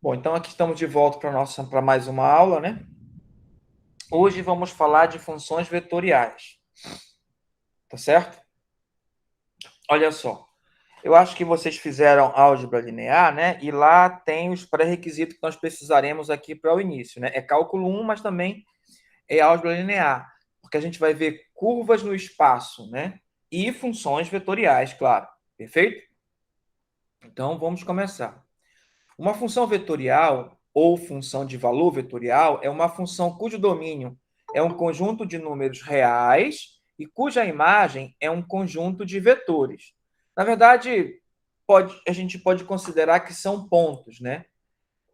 Bom, então aqui estamos de volta para mais uma aula, né? Hoje vamos falar de funções vetoriais, tá certo? Olha só, eu acho que vocês fizeram álgebra linear, né? E lá tem os pré-requisitos que nós precisaremos aqui para o início, né? É cálculo 1, mas também é álgebra linear, porque a gente vai ver curvas no espaço, né? E funções vetoriais, claro. Perfeito? Então vamos começar. Uma função vetorial ou função de valor vetorial é uma função cujo domínio é um conjunto de números reais e cuja imagem é um conjunto de vetores. Na verdade, a gente pode considerar que são pontos, né?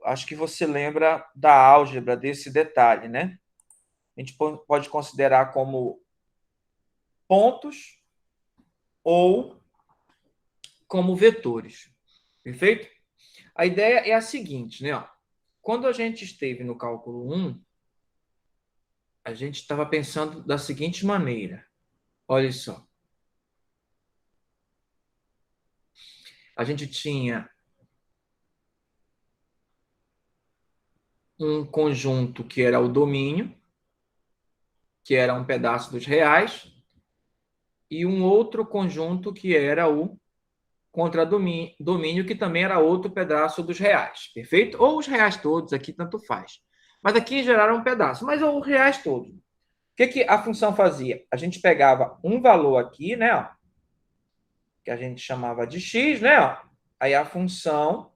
Acho que você lembra da álgebra desse detalhe, né? A gente pode considerar como pontos ou como vetores. Perfeito? A ideia é a seguinte, né? Quando a gente esteve no cálculo 1, a gente estava pensando da seguinte maneira. Olha só. A gente tinha um conjunto que era o domínio, que era um pedaço dos reais, e um outro conjunto que era o contradomínio, que também era outro pedaço dos reais. Perfeito? Ou os reais todos, aqui tanto faz. Mas aqui geraram um pedaço, mas ou os reais todos. O que a função fazia? A gente pegava um valor aqui, né? Ó, que a gente chamava de x, né? Ó, aí a função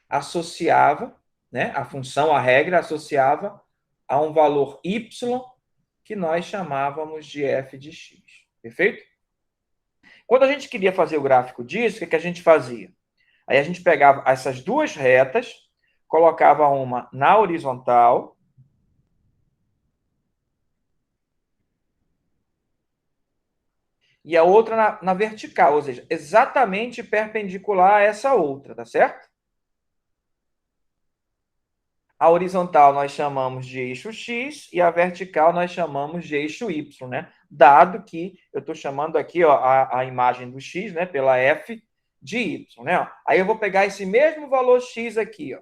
associava, né? A função, a regra associava a um valor y que nós chamávamos de f de x. Perfeito? Quando a gente queria fazer o gráfico disso, o que a gente fazia? Aí a gente pegava essas duas retas, colocava uma na horizontal e a outra na vertical, ou seja, exatamente perpendicular a essa outra, tá certo? A horizontal nós chamamos de eixo X e a vertical nós chamamos de eixo Y, né? Dado que eu estou chamando aqui ó, a imagem do X, né, pela F de Y, né? Aí eu vou pegar esse mesmo valor X aqui, ó.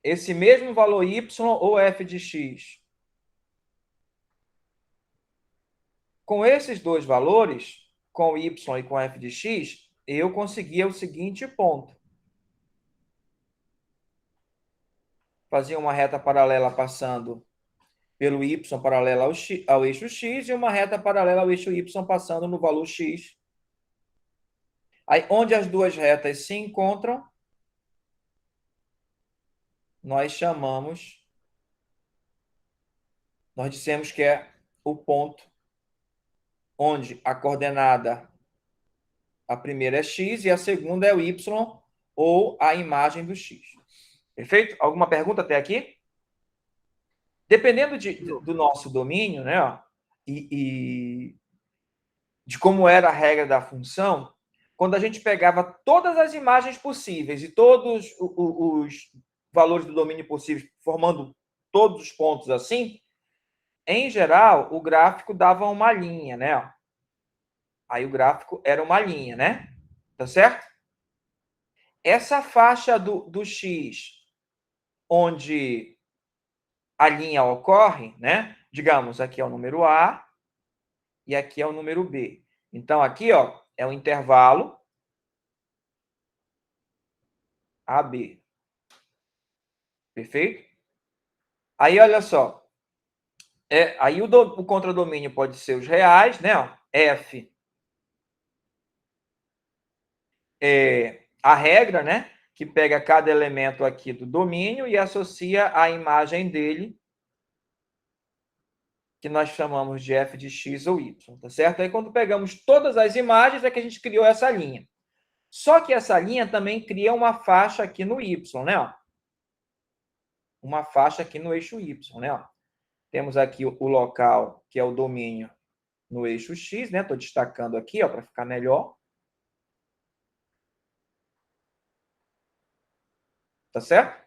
Esse mesmo valor Y ou F de X. Com esses dois valores, com Y e com F de X, eu conseguia o seguinte ponto. Fazia uma reta paralela passando pelo y paralela ao eixo x e uma reta paralela ao eixo y passando no valor x. Aí, onde as duas retas se encontram, nós dissemos que é o ponto onde a coordenada, a primeira é x e a segunda é o y ou a imagem do x. Perfeito? Alguma pergunta até aqui? Dependendo do nosso domínio, né, ó, e de como era a regra da função, quando a gente pegava todas as imagens possíveis e todos os valores do domínio possíveis, formando todos os pontos assim, em geral, o gráfico dava uma linha, né? Aí o gráfico era uma linha, né? Tá certo? Essa faixa do X, onde a linha ocorre, né? Digamos, aqui é o número A e aqui é o número B. Então, aqui ó, é o intervalo AB. Perfeito? Aí, olha só. Aí o contradomínio pode ser os reais, né? F é a regra, né? Que pega cada elemento aqui do domínio e associa a imagem dele, que nós chamamos de f de x ou y, tá certo? Aí quando pegamos todas as imagens é que a gente criou essa linha. Só que essa linha também cria uma faixa aqui no y, né? Uma faixa aqui no eixo y, né? Temos aqui o local, que é o domínio no eixo x, né? Estou destacando aqui, para ficar melhor. Tá certo?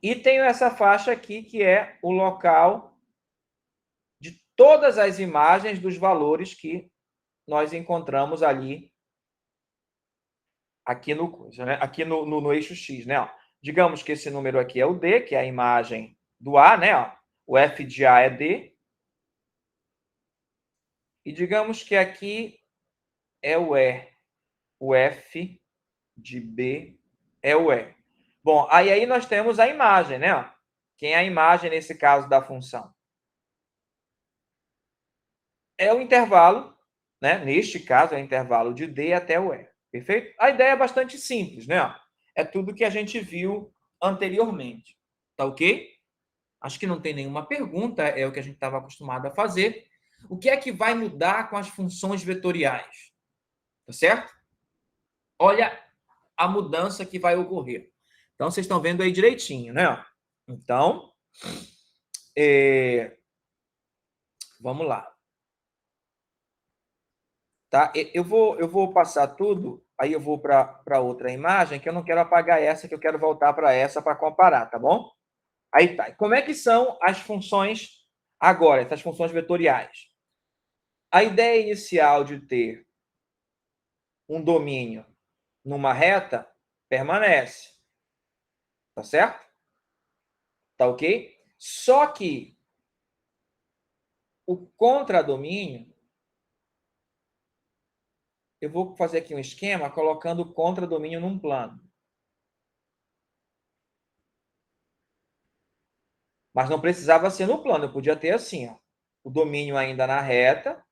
E tenho essa faixa aqui, que é o local de todas as imagens dos valores que nós encontramos ali aqui no coisa, né? Aqui no eixo X, né? Ó. Digamos que esse número aqui é o D, que é a imagem do A, né? Ó. O F de A é D. E digamos que aqui é o E. O F de B é o E. Bom, aí nós temos a imagem, né? Ó. Quem é a imagem nesse caso da função? É o intervalo, né? Neste caso, é o intervalo de D até o E. Perfeito? A ideia é bastante simples, né? É tudo que a gente viu anteriormente. Tá ok? Acho que não tem nenhuma pergunta, é o que a gente estava acostumado a fazer. O que é que vai mudar com as funções vetoriais? Tá certo? Olha a mudança que vai ocorrer. Então, vocês estão vendo aí direitinho, né? Então, vamos lá. Tá? Eu vou passar tudo, aí eu vou para outra imagem, que eu não quero apagar essa, que eu quero voltar para essa para comparar, tá bom? Aí tá. Como é que são as funções agora, essas funções vetoriais? A ideia inicial de ter um domínio numa reta permanece, tá certo? Tá ok? Só que o contradomínio, eu vou fazer aqui um esquema colocando o contradomínio num plano. Mas não precisava ser no plano, eu podia ter assim, ó, o domínio ainda na reta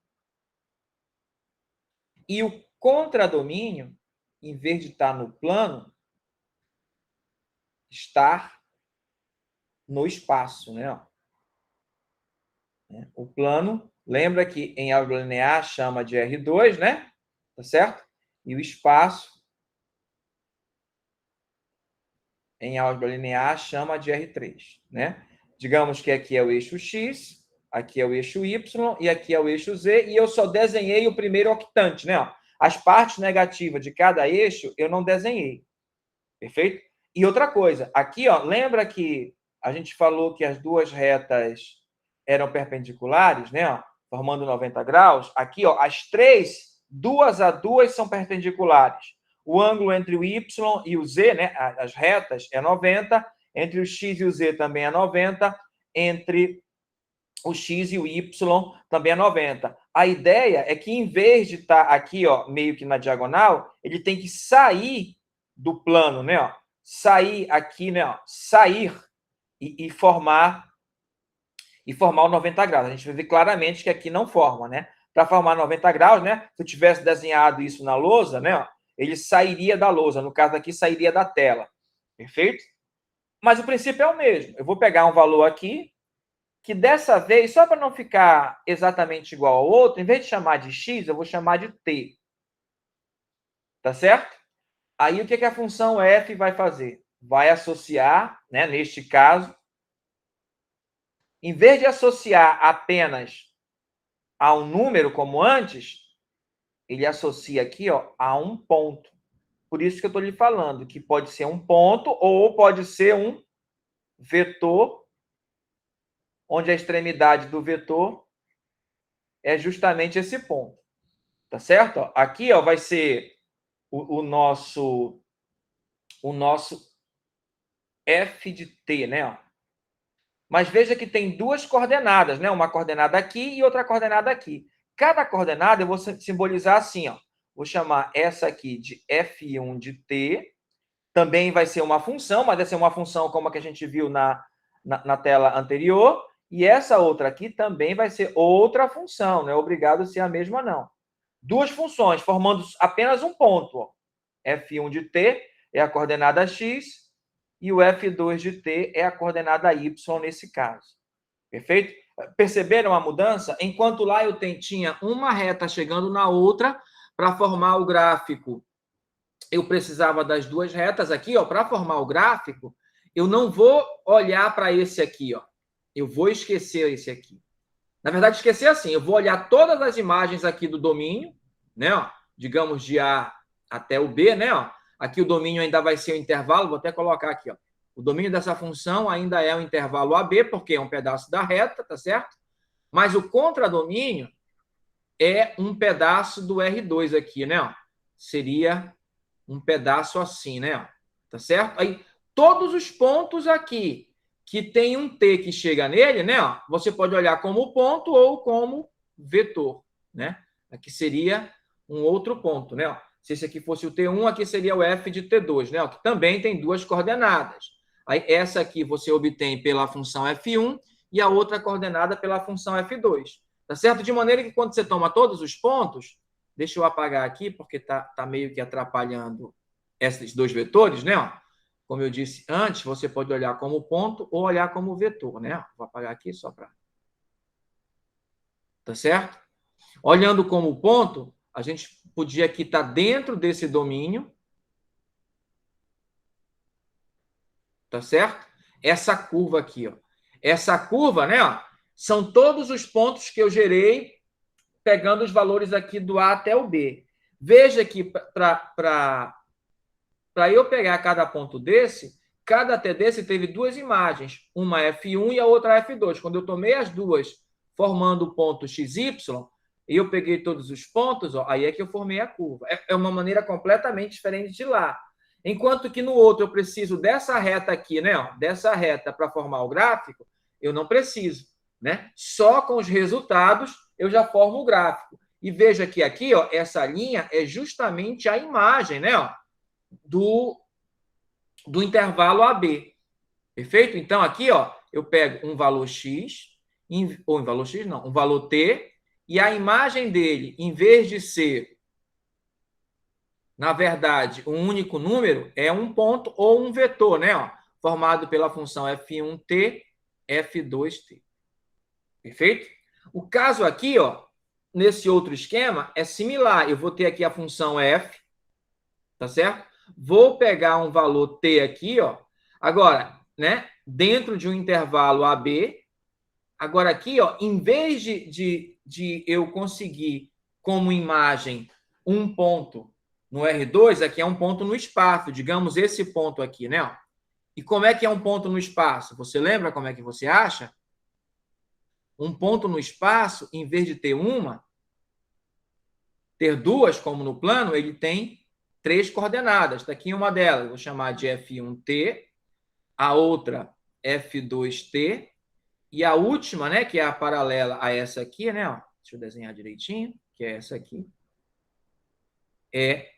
e o contradomínio, em vez de estar no plano, estar no espaço, né? O plano, lembra que em álgebra linear chama de R2, né? Tá certo? E o espaço em álgebra linear chama de R3, né? Digamos que aqui é o eixo X, aqui é o eixo Y e aqui é o eixo Z, e eu só desenhei o primeiro octante, né? As partes negativas de cada eixo eu não desenhei. Perfeito? E outra coisa, aqui, ó, lembra que a gente falou que as duas retas eram perpendiculares, né? Ó, formando 90 graus. Aqui, ó, as três, duas a duas, são perpendiculares. O ângulo entre o Y e o Z, né? As retas, é 90. Entre o X e o Z também é 90. Entre o X e o Y também é 90. A ideia é que, em vez de estar aqui, ó, meio que na diagonal, ele tem que sair do plano, né? Ó, sair aqui, né? Ó, sair e formar o 90 graus. A gente vai ver claramente que aqui não forma, né? Para formar 90 graus, né? Se eu tivesse desenhado isso na lousa, né? Ó, ele sairia da lousa. No caso aqui, sairia da tela. Perfeito? Mas o princípio é o mesmo. Eu vou pegar um valor aqui, que dessa vez, só para não ficar exatamente igual ao outro, em vez de chamar de x, eu vou chamar de t. Tá certo? Aí o que a função f vai fazer? Vai associar, né, neste caso, em vez de associar apenas a um número como antes, ele associa aqui, ó, a um ponto. Por isso que eu estou lhe falando que pode ser um ponto ou pode ser um vetor, onde a extremidade do vetor é justamente esse ponto. Tá certo? Aqui, ó, vai ser o nosso f de t, né? Ó. Mas veja que tem duas coordenadas, né? Uma coordenada aqui e outra coordenada aqui. Cada coordenada eu vou simbolizar assim, ó. Vou chamar essa aqui de f1 de t. Também vai ser uma função, mas vai ser uma função como a que a gente viu na tela anterior. E essa outra aqui também vai ser outra função, não é obrigado a ser a mesma, não. Duas funções, formando apenas um ponto. Ó. F1 de t é a coordenada x e o F2 de t é a coordenada y nesse caso. Perfeito? Perceberam a mudança? Enquanto lá eu tinha uma reta chegando na outra, para formar o gráfico, eu precisava das duas retas aqui, ó, para formar o gráfico, eu não vou olhar para esse aqui, ó. Eu vou esquecer esse aqui. Na verdade, esquecer assim, eu vou olhar todas as imagens aqui do domínio, né, ó, digamos de A até o B, né, ó. Aqui o domínio ainda vai ser o intervalo, vou até colocar aqui, ó. O domínio dessa função ainda é o intervalo AB, porque é um pedaço da reta, tá certo? Mas o contradomínio é um pedaço do R2 aqui, né, ó. Seria um pedaço assim, né? Tá certo? Aí, todos os pontos aqui que tem um T que chega nele, né? Você pode olhar como ponto ou como vetor, né? Aqui seria um outro ponto, né? Se esse aqui fosse o T1, aqui seria o F de T2, né? Que também tem duas coordenadas. Aí, essa aqui você obtém pela função F1 e a outra coordenada pela função F2. Tá certo? De maneira que quando você toma todos os pontos, deixa eu apagar aqui, porque tá meio que atrapalhando esses dois vetores, né? Como eu disse antes, você pode olhar como ponto ou olhar como vetor, né? Vou apagar aqui só para... Tá certo? Olhando como ponto, a gente podia aqui estar dentro desse domínio. Tá certo? Essa curva aqui, ó. Essa curva, né? Ó, são todos os pontos que eu gerei pegando os valores aqui do A até o B. Veja que para eu pegar cada ponto desse, cada T desse teve duas imagens, uma F1 e a outra F2. Quando eu tomei as duas formando o ponto XY, e eu peguei todos os pontos, ó, aí é que eu formei a curva. É uma maneira completamente diferente de lá. Enquanto que no outro eu preciso dessa reta aqui, né? Ó, dessa reta para formar o gráfico, eu não preciso, né? Só com os resultados eu já formo o gráfico. E veja que aqui, ó, essa linha é justamente a imagem, né? Ó, do intervalo AB. Perfeito? Então, aqui, ó, eu pego um valor X, ou um valor X, não, um valor T, e a imagem dele, em vez de ser, na verdade, um único número, é um ponto ou um vetor, né? Ó, formado pela função F1T, F2T. Perfeito? O caso aqui, ó, nesse outro esquema, é similar. Eu vou ter aqui a função F, tá certo? Vou pegar um valor T aqui, ó. Agora, né? Dentro de um intervalo AB. Agora aqui, ó, em vez de eu conseguir como imagem um ponto no R2, aqui é um ponto no espaço, digamos esse ponto aqui, né? Ó. E como é que é um ponto no espaço? Você lembra como é que você acha? Um ponto no espaço, em vez de ter duas, como no plano, ele tem três coordenadas. Está aqui uma delas, eu vou chamar de F1T, a outra F2T, e a última, né, que é a paralela a essa aqui, né, ó, deixa eu desenhar direitinho, que é essa aqui, é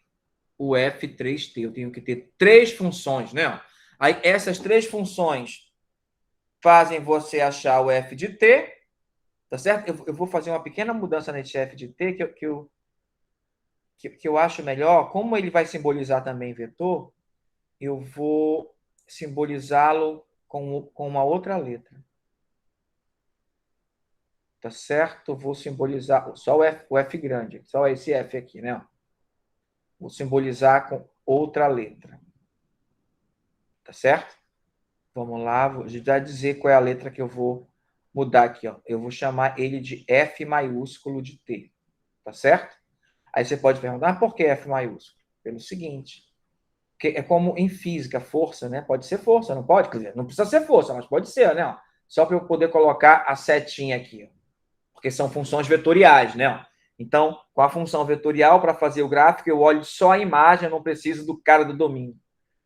o F3T. Eu tenho que ter três funções, né? Ó. Aí essas três funções fazem você achar o F de T, tá certo? Eu vou fazer uma pequena mudança nesse F de T que eu acho melhor. Como ele vai simbolizar também vetor, eu vou simbolizá-lo com uma outra letra. Tá certo? Vou simbolizar só o F grande, só esse F aqui, né? Vou simbolizar com outra letra. Tá certo? Vamos lá, vou já dizer qual é a letra que eu vou mudar aqui, ó. Eu vou chamar ele de F maiúsculo de T. Tá certo? Aí você pode perguntar, por que F maiúsculo? Pelo seguinte, que é como em física, força, né? Pode ser força, não pode? Quer dizer, não precisa ser força, mas pode ser, né? Só para eu poder colocar a setinha aqui, ó. Porque são funções vetoriais, né? Então, com a função vetorial, para fazer o gráfico, eu olho só a imagem, eu não preciso do cara do domínio,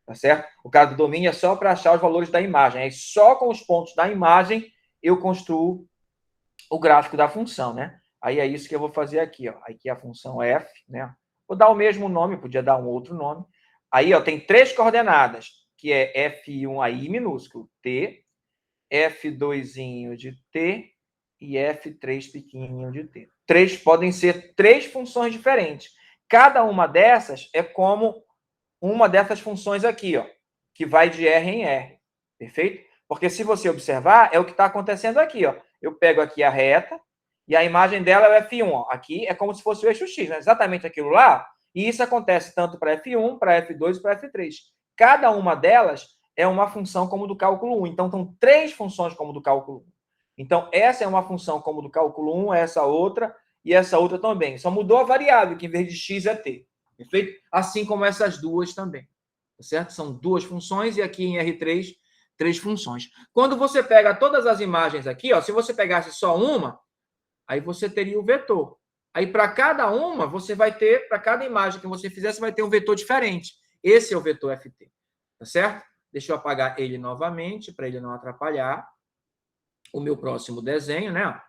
tá certo? O cara do domínio é só para achar os valores da imagem. Aí, só com os pontos da imagem, eu construo o gráfico da função, né? Aí é isso que eu vou fazer aqui, ó. Aqui é a função f, né? Vou dar o mesmo nome, podia dar um outro nome. Aí, ó, tem três coordenadas, que é F1 aí minúsculo, T, F2 de T e F3 pequenininho de T. Podem ser três funções diferentes. Cada uma dessas é como uma dessas funções aqui, ó, que vai de R em R. Perfeito? Porque se você observar, é o que está acontecendo aqui, ó. Eu pego aqui a reta e a imagem dela é o F1. Ó. Aqui é como se fosse o eixo X, né? Exatamente aquilo lá. E isso acontece tanto para F1, para F2 e para F3. Cada uma delas é uma função como do cálculo 1. Então, são três funções como do cálculo 1. Então, essa é uma função como do cálculo 1, essa outra e essa outra também. Só mudou a variável, que em vez de x é t. Perfeito? Assim como essas duas também. Certo? São duas funções e aqui em R3, três funções. Quando você pega todas as imagens aqui, ó, se você pegasse só uma, aí você teria o vetor. Aí, para cada uma, você vai ter, para cada imagem que você fizer, você vai ter um vetor diferente. Esse é o vetor FT. Tá certo? Deixa eu apagar ele novamente, para ele não atrapalhar o meu próximo desenho, né?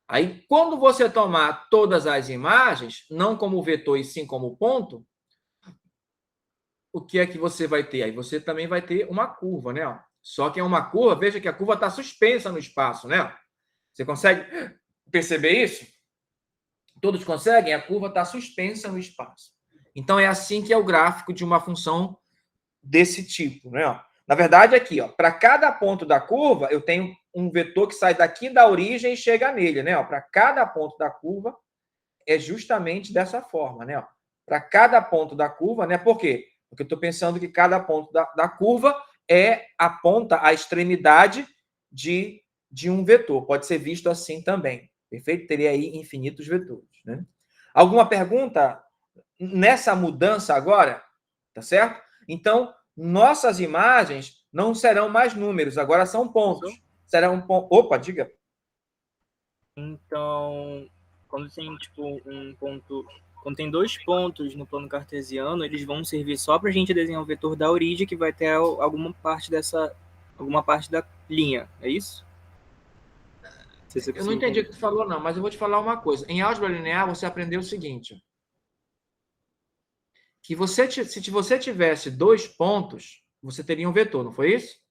Aí, quando você tomar todas as imagens, não como vetor e sim como ponto, o que é que você vai ter? Aí você também vai ter uma curva, né? Só que é uma curva, veja que a curva está suspensa no espaço, né? Você consegue perceber isso? Todos conseguem? A curva está suspensa no espaço. Então, é assim que é o gráfico de uma função desse tipo, né? Na verdade, aqui, para cada ponto da curva, eu tenho um vetor que sai daqui da origem e chega nele, né? Para cada ponto da curva, é justamente dessa forma, né? Para cada ponto da curva, né? Por quê? Porque eu estou pensando que cada ponto da curva aponta a extremidade de um vetor. Pode ser visto assim também. Perfeito? Teria aí infinitos vetores, né? Alguma pergunta nessa mudança agora? Tá certo? Então, nossas imagens não serão mais números, agora são pontos. Será um ponto. Opa, diga. Então, quando tem tipo um ponto, quando tem dois pontos no plano cartesiano, eles vão servir só para a gente desenhar o vetor da origem que vai ter alguma parte da linha, é isso? Não sei se eu Eu não consigo entendi o entender. que tu falou, não, mas eu vou te falar uma coisa. Em álgebra linear, você aprendeu o seguinte: que se você tivesse dois pontos, você teria um vetor, não foi isso?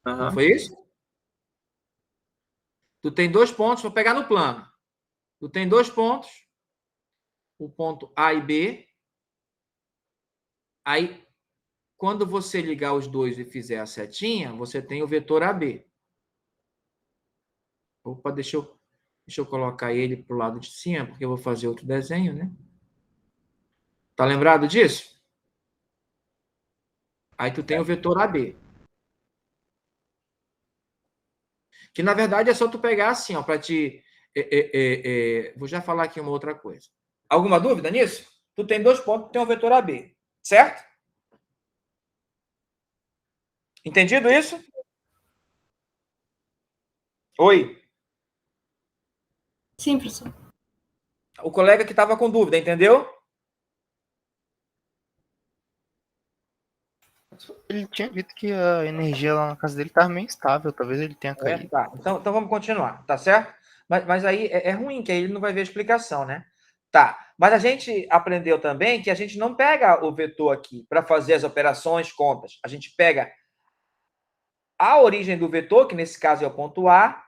Não Aham. foi isso? Tu tem dois pontos, vou pegar no plano. Tu tem dois pontos, o ponto A e B. Aí, quando você ligar os dois e fizer a setinha, você tem o vetor AB. Opa, deixa eu colocar ele para o lado de cima, porque eu vou fazer outro desenho, né? Tá lembrado disso? Aí tu tem o vetor AB. Que na verdade é só tu pegar assim, ó, para te. Vou já falar aqui uma outra coisa. Alguma dúvida nisso? Tu tem dois pontos, tu tem o vetor AB, certo? Entendido isso? Oi. Sim, professor. O colega que estava com dúvida, entendeu? Ele tinha dito que a energia lá na casa dele estava meio instável, talvez ele tenha caído. Tá. Então vamos continuar, tá certo? Mas aí é ruim, que aí ele não vai ver a explicação, né? Tá. Mas a gente aprendeu também que a gente não pega o vetor aqui para fazer as operações, contas. A gente pega a origem do vetor, que nesse caso é o ponto A,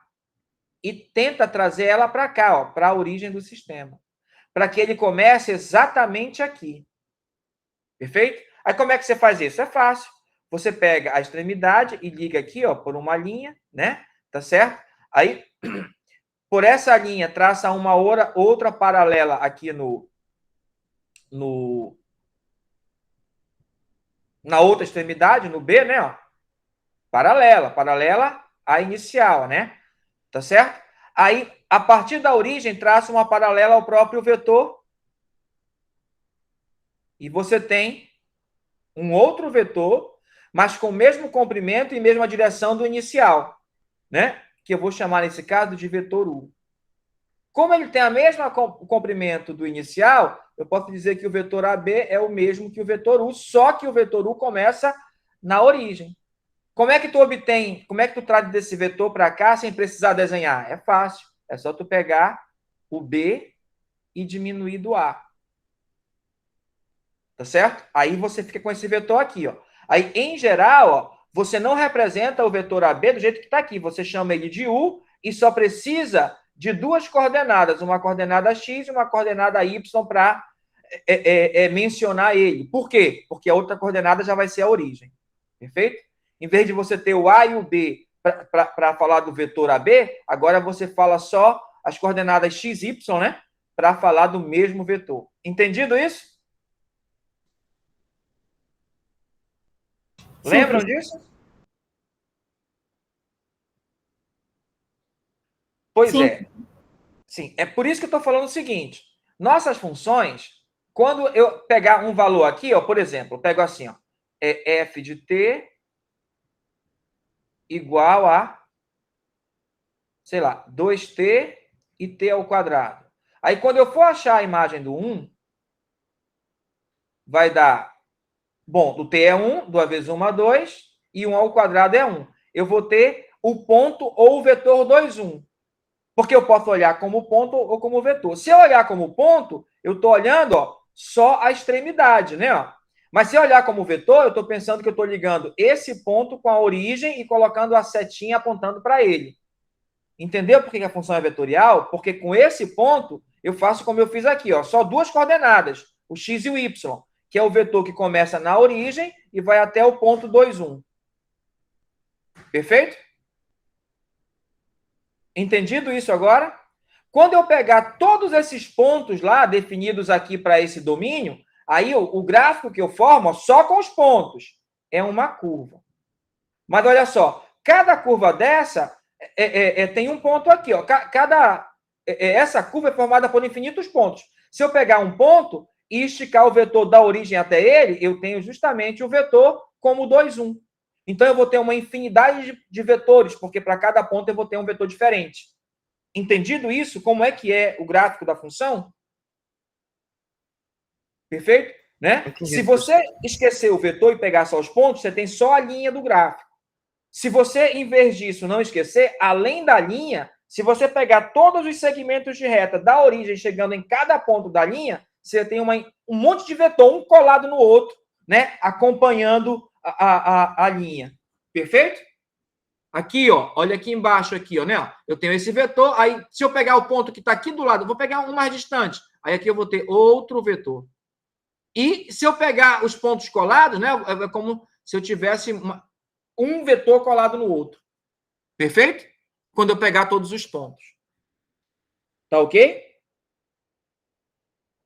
e tenta trazer ela para cá, para a origem do sistema. Para que ele comece exatamente aqui. Perfeito? Aí como é que você faz isso? É fácil. Você pega a extremidade e liga aqui, por uma linha, né? Tá certo? Aí, por essa linha, traça uma outra paralela aqui na outra extremidade, no B, né? Paralela à inicial, né? Tá certo? Aí, a partir da origem, traça uma paralela ao próprio vetor. E você tem um outro vetor, mas com o mesmo comprimento e mesma direção do inicial, né? Que eu vou chamar, nesse caso, de vetor U. Como ele tem a mesma comprimento do inicial, eu posso dizer que o vetor AB é o mesmo que o vetor U, só que o vetor U começa na origem. Como é que tu traz desse vetor para cá sem precisar desenhar? É fácil. É só tu pegar o B e diminuir do A. Tá certo? Aí você fica com esse vetor aqui, ó. Aí, em geral, você não representa o vetor AB do jeito que está aqui. Você chama ele de U e só precisa de duas coordenadas, uma coordenada X e uma coordenada Y para mencionar ele. Por quê? Porque a outra coordenada já vai ser a origem. Perfeito? Em vez de você ter o A e o B para falar do vetor AB, agora você fala só as coordenadas X, Y, né? Para falar do mesmo vetor. Entendido isso? Sim, Lembram professor. disso? Pois Sim. é. Sim, é por isso que eu estou falando o seguinte. Nossas funções, quando eu pegar um valor aqui, por exemplo, eu pego assim, é f de t igual a, sei lá, 2t e t ao quadrado. Aí, quando eu for achar a imagem do 1, vai dar... Bom, do t é 1, 2 vezes 1 é 2, e 1 ao quadrado é 1. Eu vou ter o ponto ou o vetor 2, 1. Porque eu posso olhar como ponto ou como vetor. Se eu olhar como ponto, eu estou olhando só a extremidade, né? Mas se eu olhar como vetor, eu estou pensando que eu estou ligando esse ponto com a origem e colocando a setinha apontando para ele. Entendeu por que a função é vetorial? Porque com esse ponto, eu faço como eu fiz aqui, só duas coordenadas, o x e o y, que é o vetor que começa na origem e vai até o ponto 2, 1. Perfeito? Entendido isso agora? Quando eu pegar todos esses pontos lá, definidos aqui para esse domínio, aí o gráfico que eu formo, só com os pontos, é uma curva. Mas olha só, cada curva dessa tem um ponto aqui. Essa curva é formada por infinitos pontos. Se eu pegar um ponto e esticar o vetor da origem até ele, eu tenho justamente o vetor como 2, 1. Então, eu vou ter uma infinidade de vetores, porque para cada ponto eu vou ter um vetor diferente. Entendido isso? Como é que é o gráfico da função? Perfeito? Né? Se você esquecer o vetor e pegar só os pontos, você tem só a linha do gráfico. Se você, em vez disso, não esquecer, além da linha, se você pegar todos os segmentos de reta da origem chegando em cada ponto da linha, você tem um monte de vetor, um colado no outro, né? Acompanhando a linha. Perfeito? Aqui, olha aqui embaixo, aqui, né? Eu tenho esse vetor, aí se eu pegar o ponto que está aqui do lado, eu vou pegar um mais distante, aí aqui eu vou ter outro vetor. E se eu pegar os pontos colados, né? É como se eu tivesse um vetor colado no outro. Perfeito? Quando eu pegar todos os pontos. Tá ok?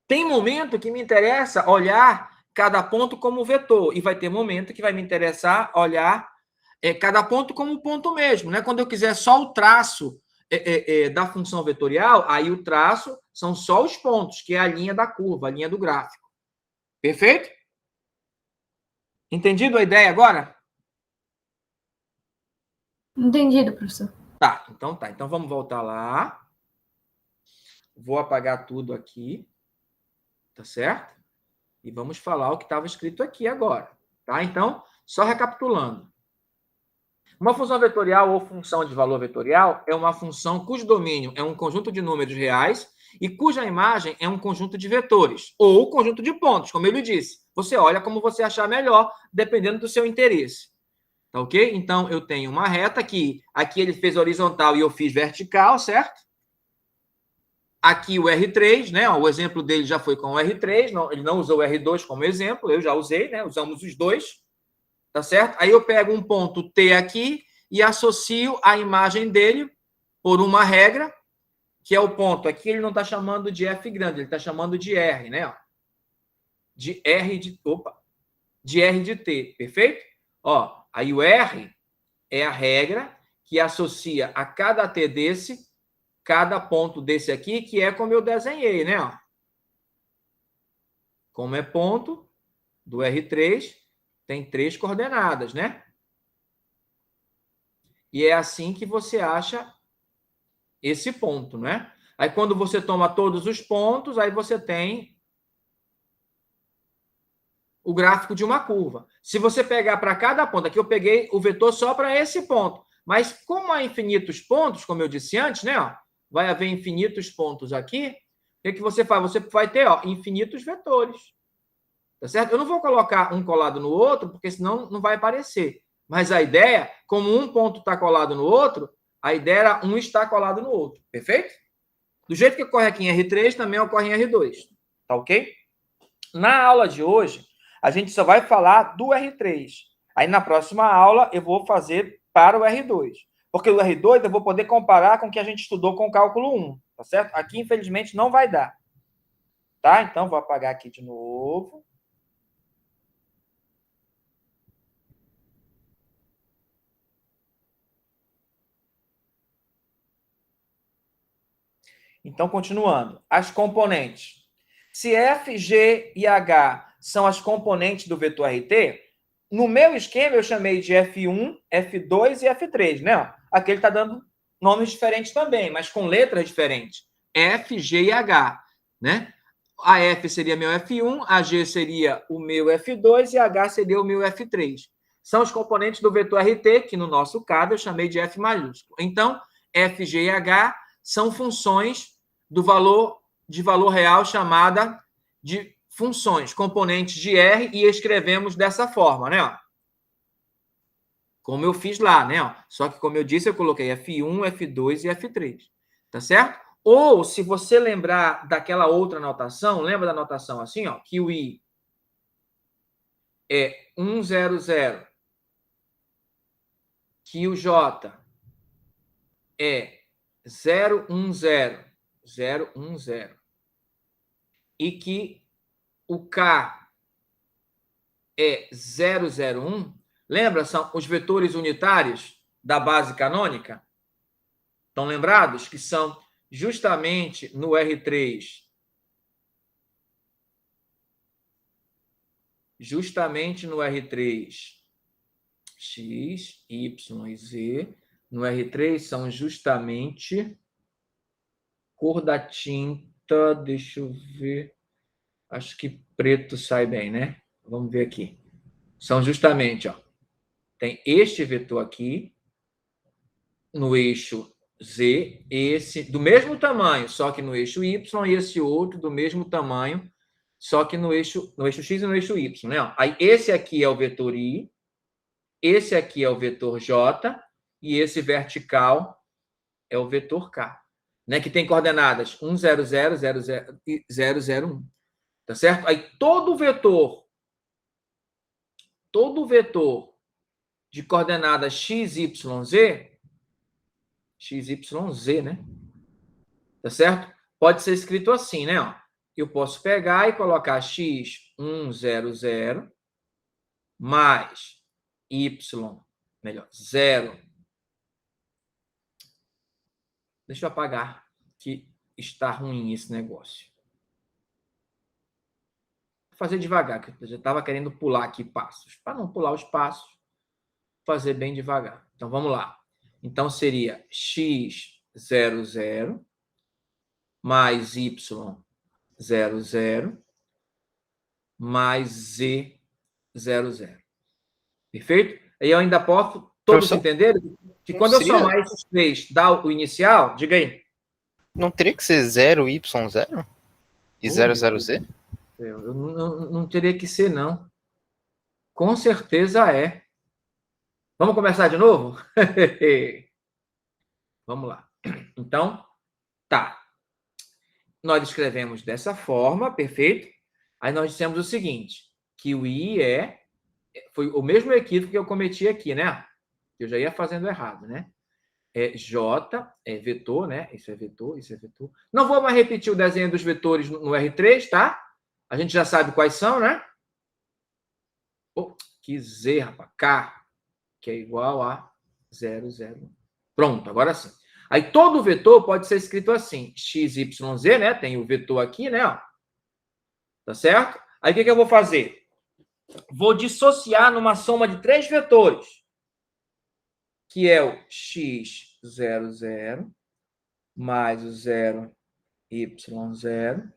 Tem momento que me interessa olhar cada ponto como vetor, e vai ter momento que vai me interessar olhar cada ponto como ponto mesmo, né? Quando eu quiser só o traço da função vetorial, aí o traço são só os pontos, que é a linha da curva, a linha do gráfico. Perfeito? Entendido a ideia agora? Entendido, professor. Tá, então tá. Então vamos voltar lá. Vou apagar tudo aqui. Tá certo? E vamos falar o que estava escrito aqui agora. Tá? Então, só recapitulando. Uma função vetorial ou função de valor vetorial é uma função cujo domínio é um conjunto de números reais e cuja imagem é um conjunto de vetores, ou conjunto de pontos, como ele disse. Você olha como você achar melhor, dependendo do seu interesse. Tá ok? Então, eu tenho uma reta que aqui ele fez horizontal e eu fiz vertical, certo? Aqui o R3, né? O exemplo dele já foi com o R3, não, ele não usou o R2 como exemplo, eu já usei, né? Usamos os dois, tá certo? Aí eu pego um ponto T aqui e associo a imagem dele por uma regra, que é o ponto. Aqui ele não está chamando de F grande, ele está chamando de R, né? De R de T, perfeito? Aí o R é a regra que associa a cada T desse cada ponto desse aqui, que é como eu desenhei, né? Como é ponto do R3, tem 3 coordenadas, né? E é assim que você acha esse ponto, né? Aí, quando você toma todos os pontos, aí você tem o gráfico de uma curva. Se você pegar para cada ponto, aqui eu peguei o vetor só para esse ponto, mas como há infinitos pontos, como eu disse antes, né? Vai haver infinitos pontos aqui, o que você faz? Você vai ter infinitos vetores. Tá certo? Eu não vou colocar um colado no outro, porque senão não vai aparecer. Mas a ideia, como um ponto está colado no outro, a ideia era um estar colado no outro. Perfeito? Do jeito que ocorre aqui em R3, também ocorre em R2. Tá ok? Na aula de hoje, a gente só vai falar do R3. Aí, na próxima aula, eu vou fazer para o R2. Porque o R2 eu vou poder comparar com o que a gente estudou com o cálculo 1, tá certo? Aqui, infelizmente, não vai dar. Tá? Então, vou apagar aqui de novo. Então, continuando. As componentes. Se F, G e H são as componentes do vetor RT, no meu esquema eu chamei de F1, F2 e F3, né? Aqui ele está dando nomes diferentes também, mas com letras diferentes. F, G e H, né? A F seria meu F1, a G seria o meu F2 e a H seria o meu F3. São os componentes do vetor RT, que no nosso caso eu chamei de F maiúsculo. Então, F, G e H são funções de valor real chamada de funções, componentes de R, e escrevemos dessa forma, né? Como eu fiz lá, né? Só que, como eu disse, eu coloquei F1, F2 e F3. Tá certo? Ou, se você lembrar daquela outra notação, lembra da notação assim, ó, que o I é 100, que o J é 010, e que o K é 001, lembra? São os vetores unitários da base canônica? Estão lembrados? Que são justamente no R3, X, Y e Z, no R3 são justamente cor da tinta, deixa eu ver, acho que preto sai bem, né? Vamos ver aqui. São justamente, ó, tem este vetor aqui, no eixo Z, esse do mesmo tamanho, só que no eixo Y, e esse outro do mesmo tamanho, só que no eixo X e no eixo Y, né? Aí esse aqui é o vetor I, esse aqui é o vetor J, e esse vertical é o vetor K, né? Que tem coordenadas 1, 0, 0, 0, 0 e 0, 0, 1. Tá certo? Aí todo vetor de coordenadas x, y, z, né? Tá certo? Pode ser escrito assim, né? Ó, eu posso pegar e colocar x, 1, 0, 0, mais y, 0. Deixa eu apagar, que está ruim esse negócio. Vou fazer devagar, que eu já estava querendo pular aqui passos. Para não pular os passos, fazer bem devagar. Então, vamos lá. Então, seria x, 0, 0, mais y, 0, 0, mais z, 0, 0. Perfeito? Aí eu ainda posso, todos entenderem, que quando eu somar esses três, dá o inicial, diga aí. Não teria que ser 0y0 e 00z? Eu não teria que ser, não. Com certeza é. Vamos começar de novo? Vamos lá. Então, tá. Nós escrevemos dessa forma, perfeito? Aí nós dissemos o seguinte, que o I foi o mesmo equívoco que eu cometi aqui, né? Eu já ia fazendo errado, né? J é vetor, né? Isso é vetor, isso é vetor. Não vou mais repetir o desenho dos vetores no R3, tá? A gente já sabe quais são, né? Oh, que Z, rapaz. K, que é igual a 0, 0. Pronto, agora sim. Aí todo vetor pode ser escrito assim, x, y, z, né? Tem o vetor aqui, né? Ó. Tá certo? Aí o que eu vou fazer? Vou dissociar numa soma de 3 vetores, que é o x, 0, 0, mais o 0, y, 0,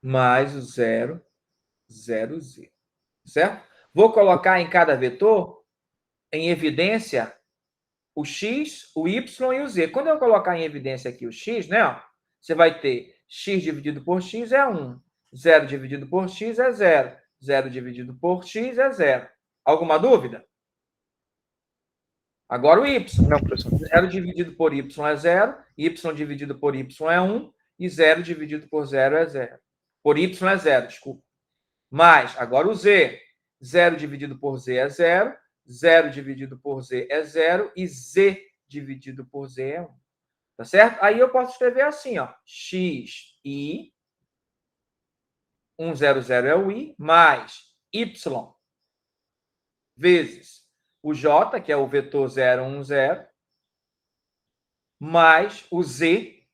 mais o 0, 0, z. Certo? Vou colocar em cada vetor em evidência o x, o y e o z. Quando eu colocar em evidência aqui o x, né? Ó, você vai ter x dividido por x é 1. 0 dividido por x é 0. 0 dividido por x é 0. Alguma dúvida? Agora o y. Não, professor. 0 dividido por y é 0. Y dividido por y é 1. E 0 dividido por 0 é 0. Por y é 0, desculpa. Mais, agora o z. 0 dividido por z é 0. 0 dividido por z é 0 e z dividido por z é 1. Tá certo? Aí eu posso escrever assim, ó. X, I, 1, 0, 0 é o I, mais Y vezes o J, que é o vetor 0, 1, 0, mais o Z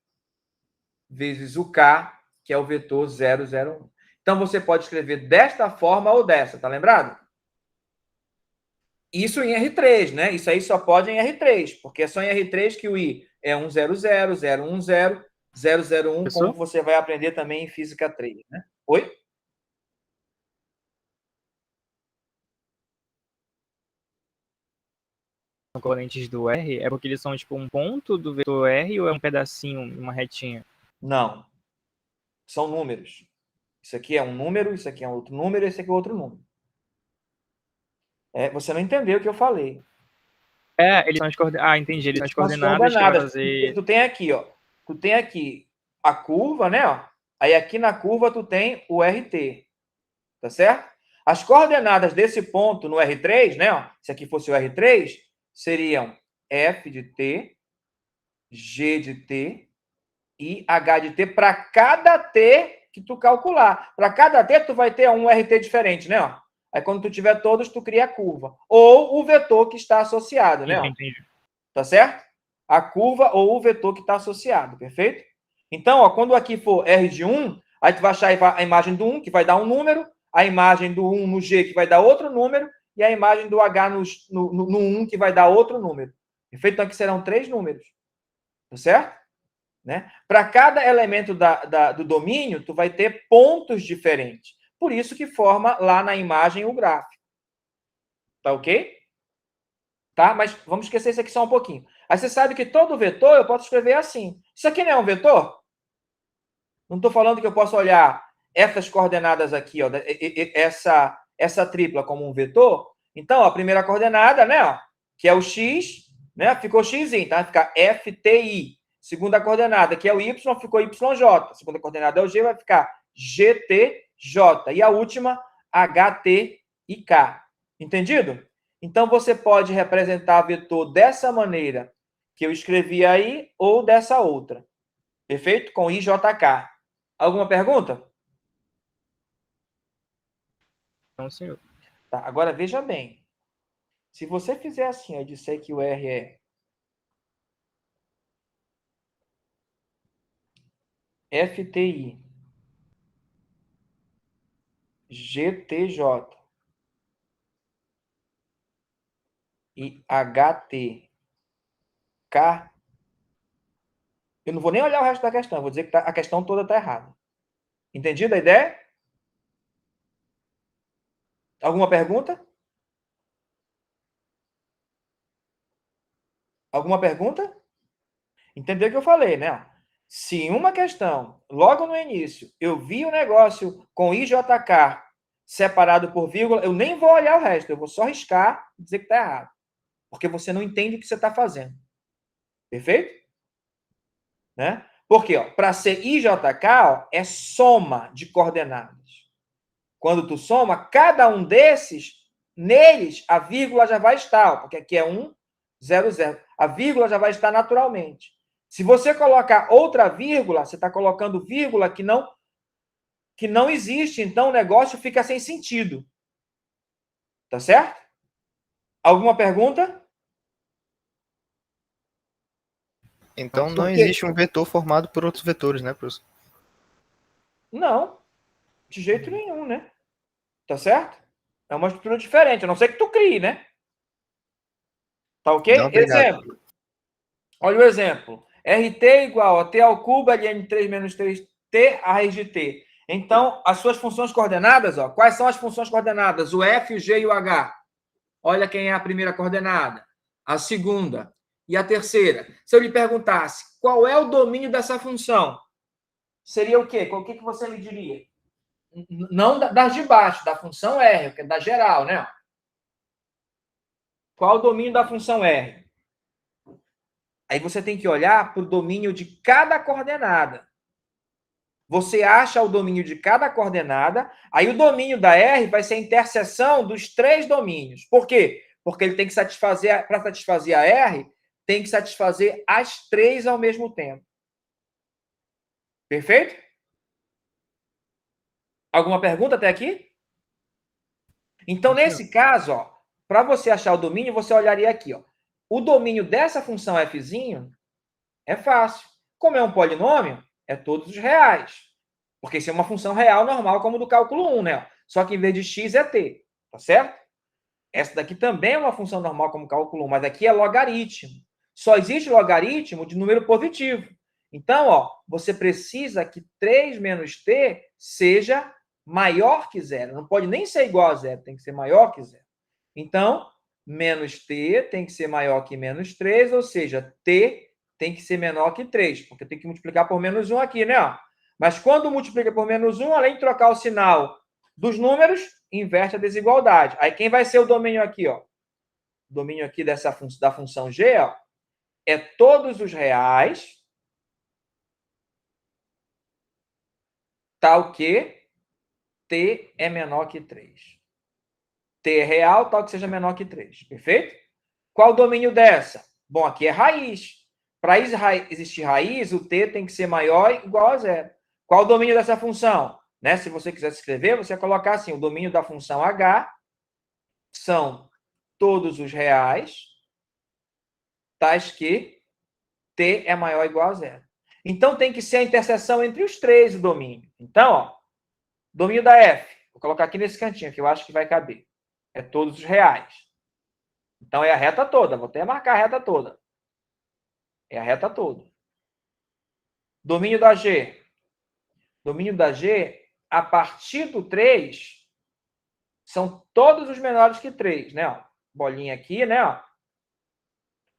vezes o K, que é o vetor 0, 0, 1. Então, você pode escrever desta forma ou dessa, tá lembrado? Isso em R3, né? Isso aí só pode em R3, porque é só em R3 que o I é 100, 010, 001, como Professor? você vai aprender também em Física 3, né? Oi? Componentes do R, é porque eles são tipo um ponto do vetor R ou é um pedacinho, uma retinha? Não. São números. Isso aqui é um número, isso aqui é outro número, esse aqui é outro número. Você não entendeu o que eu falei. Eles são as coordenadas. Ah, entendi. Eles são as São as coordenadas que vai coordenadas. fazer. Tu tem aqui, ó. Tu tem aqui a curva, né? Ó. Aí aqui na curva tu tem o RT. Tá certo? As coordenadas desse ponto no R3, né? Ó, se aqui fosse o R3, seriam F de T, G de T e H de T para cada T que tu calcular. Para cada T, tu vai ter um RT diferente, né? Ó. Aí, quando tu tiver todos, tu cria a curva. Ou o vetor que está associado, né? Ó. Entendi. Tá certo? A curva ou o vetor que está associado, perfeito? Então, ó, quando aqui for R de 1, aí tu vai achar a imagem do 1, que vai dar um número, a imagem do 1 no G, que vai dar outro número, e a imagem do H no 1, que vai dar outro número. Perfeito? Então, aqui serão 3 números. Tá certo? Né? Para cada elemento do domínio, tu vai ter pontos diferentes. Por isso que forma lá na imagem o gráfico. Tá ok? Tá? Mas vamos esquecer isso aqui só um pouquinho. Aí você sabe que todo vetor eu posso escrever assim. Isso aqui não é um vetor? Não estou falando que eu posso olhar essas coordenadas aqui, ó, essa tripla como um vetor. Então, ó, a primeira coordenada, né, ó, que é o x, né, ficou x, tá? Vai ficar FTI. Segunda coordenada, que é o y, ficou YJ. Segunda coordenada é o g, vai ficar GTJ. E a última, HTIK. Entendido? Então, você pode representar vetor dessa maneira que eu escrevi aí ou dessa outra. Perfeito? Com IJK. Alguma pergunta? Não, senhor. Tá, agora veja bem. Se você fizer assim, eu disser que o R é FTI, GTJ e HTK, eu não vou nem olhar o resto da questão, eu vou dizer que a questão toda está errada. Entendido a ideia? Alguma pergunta? Alguma pergunta? Entendeu o que eu falei, né? Se uma questão, logo no início, eu vi o negócio com IJK separado por vírgula, eu nem vou olhar o resto, eu vou só riscar e dizer que está errado. Porque você não entende o que você está fazendo. Perfeito? Né? Porque, para ser IJK, ó, é soma de coordenadas. Quando tu soma, cada um desses, neles, a vírgula já vai estar, ó, porque aqui é 1, 0, 0. A vírgula já vai estar naturalmente. Se você colocar outra vírgula, você está colocando vírgula que não existe, então o negócio fica sem sentido. Tá certo? Alguma pergunta? Então não existe um vetor formado por outros vetores, né, professor? Não, de jeito nenhum, né? Tá certo? É uma estrutura diferente, a não ser que tu crie, né? Tá ok? Não, obrigado. Exemplo. Olha o exemplo. RT igual a T ao cubo, LN3 menos 3T, a raiz de T. Então, as suas funções coordenadas, ó, quais são as funções coordenadas? O F, o G e o H. Olha quem é a primeira coordenada, a segunda e a terceira. Se eu lhe perguntasse qual é o domínio dessa função, seria o quê? O que você me diria? Não das de baixo, da função R, que é da geral, né? Qual o domínio da função R? Aí você tem que olhar para o domínio de cada coordenada. Você acha o domínio de cada coordenada, aí o domínio da R vai ser a interseção dos 3 domínios. Por quê? Porque ele tem que satisfazer, para satisfazer a R, tem que satisfazer as 3 ao mesmo tempo. Perfeito? Alguma pergunta até aqui? Então, nesse caso, para você achar o domínio, você olharia aqui. Ó. O domínio dessa função f é fácil. Como é um polinômio, é todos os reais. Porque isso é uma função real normal, como do cálculo 1, né? Só que em vez de x é t, tá certo? Essa daqui também é uma função normal como cálculo 1, mas aqui é logaritmo. Só existe logaritmo de número positivo. Então, ó, você precisa que 3 menos t seja maior que zero. Não pode nem ser igual a zero, tem que ser maior que zero. Então, menos t tem que ser maior que menos 3, ou seja, t tem que ser menor que 3, porque tem que multiplicar por menos 1 aqui, né? Mas quando multiplica por menos 1, além de trocar o sinal dos números, inverte a desigualdade. Aí quem vai ser o domínio aqui, ó? O domínio aqui da função g, ó, é todos os reais, tal que t é menor que 3. T é real, tal que seja menor que 3. Perfeito? Qual o domínio dessa? Bom, aqui é raiz. Para existir raiz, o t tem que ser maior ou igual a zero. Qual o domínio dessa função? Né? Se você quiser escrever, você vai colocar assim, o domínio da função h são todos os reais, tais que t é maior ou igual a zero. Então, tem que ser a interseção entre os três, o domínio. Então, ó, domínio da f, vou colocar aqui nesse cantinho, que eu acho que vai caber. É todos os reais. Então, é a reta toda. Vou até marcar a reta toda. É a reta toda. Domínio da g. Domínio da g, a partir do 3, são todos os menores que 3, né? Ó, bolinha aqui, né? Ó.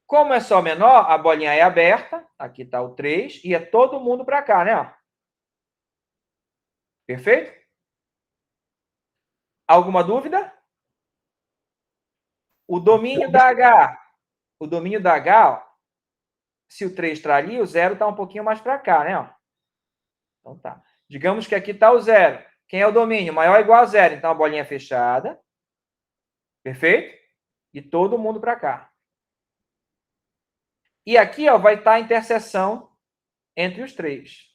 Como é só menor, a bolinha é aberta. Aqui está o 3. E é todo mundo para cá, né? Ó. Perfeito? Alguma dúvida? O domínio da H. O domínio da H, ó, se o 3 está ali, o 0 está um pouquinho mais para cá, né? Ó. Então tá. Digamos que aqui está o 0. Quem é o domínio? Maior ou igual a 0. Então a bolinha é fechada. Perfeito? E todo mundo para cá. E aqui, ó, vai estar a interseção entre os três.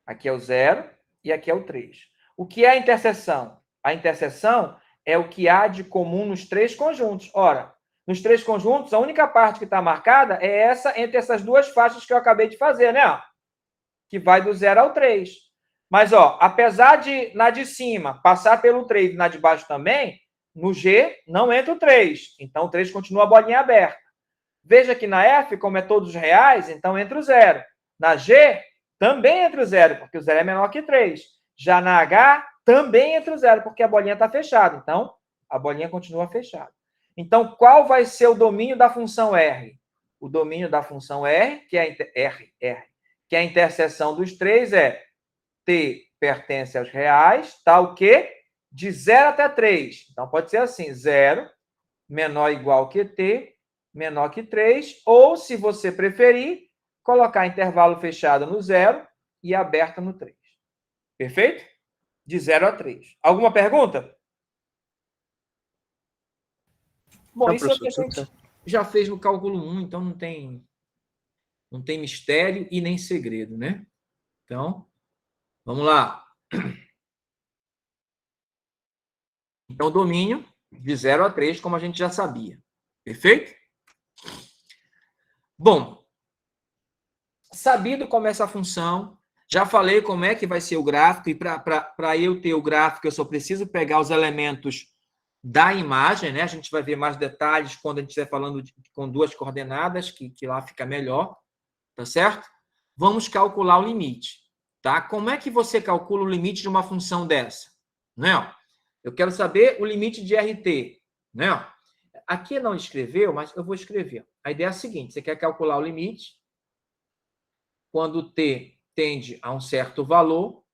Aqui é o 0 e aqui é o 3. O que é a interseção? A interseção é o que há de comum nos três conjuntos. Ora, nos três conjuntos, a única parte que está marcada é essa entre essas duas faixas que eu acabei de fazer, né? Que vai do 0 ao 3. Mas, ó, apesar de, na de cima, passar pelo 3 e na de baixo também, no G não entra o 3. Então, o 3 continua a bolinha aberta. Veja que na F, como é todos reais, então entra o 0. Na G, também entra o 0, porque o 0 é menor que 3. Já na H, também entra o 0, porque a bolinha está fechada. Então, a bolinha continua fechada. Então, qual vai ser o domínio da função R? O domínio da função R, que é a interseção dos três, é t pertence aos reais, tal que de 0 até 3. Então, pode ser assim, 0 menor ou igual que t, menor que 3, ou, se você preferir, colocar intervalo fechado no 0 e aberta no 3. Perfeito? De 0 a 3. Alguma pergunta? Bom, Não, isso é o que a professor, gente já fez no cálculo 1, então não tem mistério e nem segredo, né? Então, vamos lá. Então, domínio de 0 a 3, como a gente já sabia. Perfeito? Bom, sabido como é essa função, já falei como é que vai ser o gráfico, e para eu ter o gráfico, eu só preciso pegar os elementos da imagem, né? A gente vai ver mais detalhes quando a gente estiver falando com duas coordenadas, que lá fica melhor, tá certo? Vamos calcular o limite, tá? Como é que você calcula o limite de uma função dessa? Né? Eu quero saber o limite de RT, né? Aqui não escreveu, mas eu vou escrever. A ideia é a seguinte, você quer calcular o limite quando t tende a um certo valor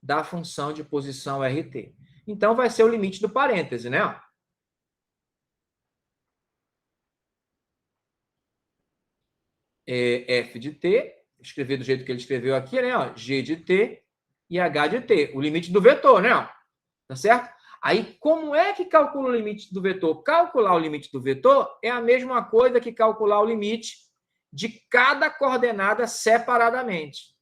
da função de posição RT. Então, vai ser o limite do parêntese, né? F de t, escrever do jeito que ele escreveu aqui, né? G de t e H de t, o limite do vetor, né? Tá certo? Aí, como é que calcula o limite do vetor? Calcular o limite do vetor é a mesma coisa que calcular o limite de cada coordenada separadamente.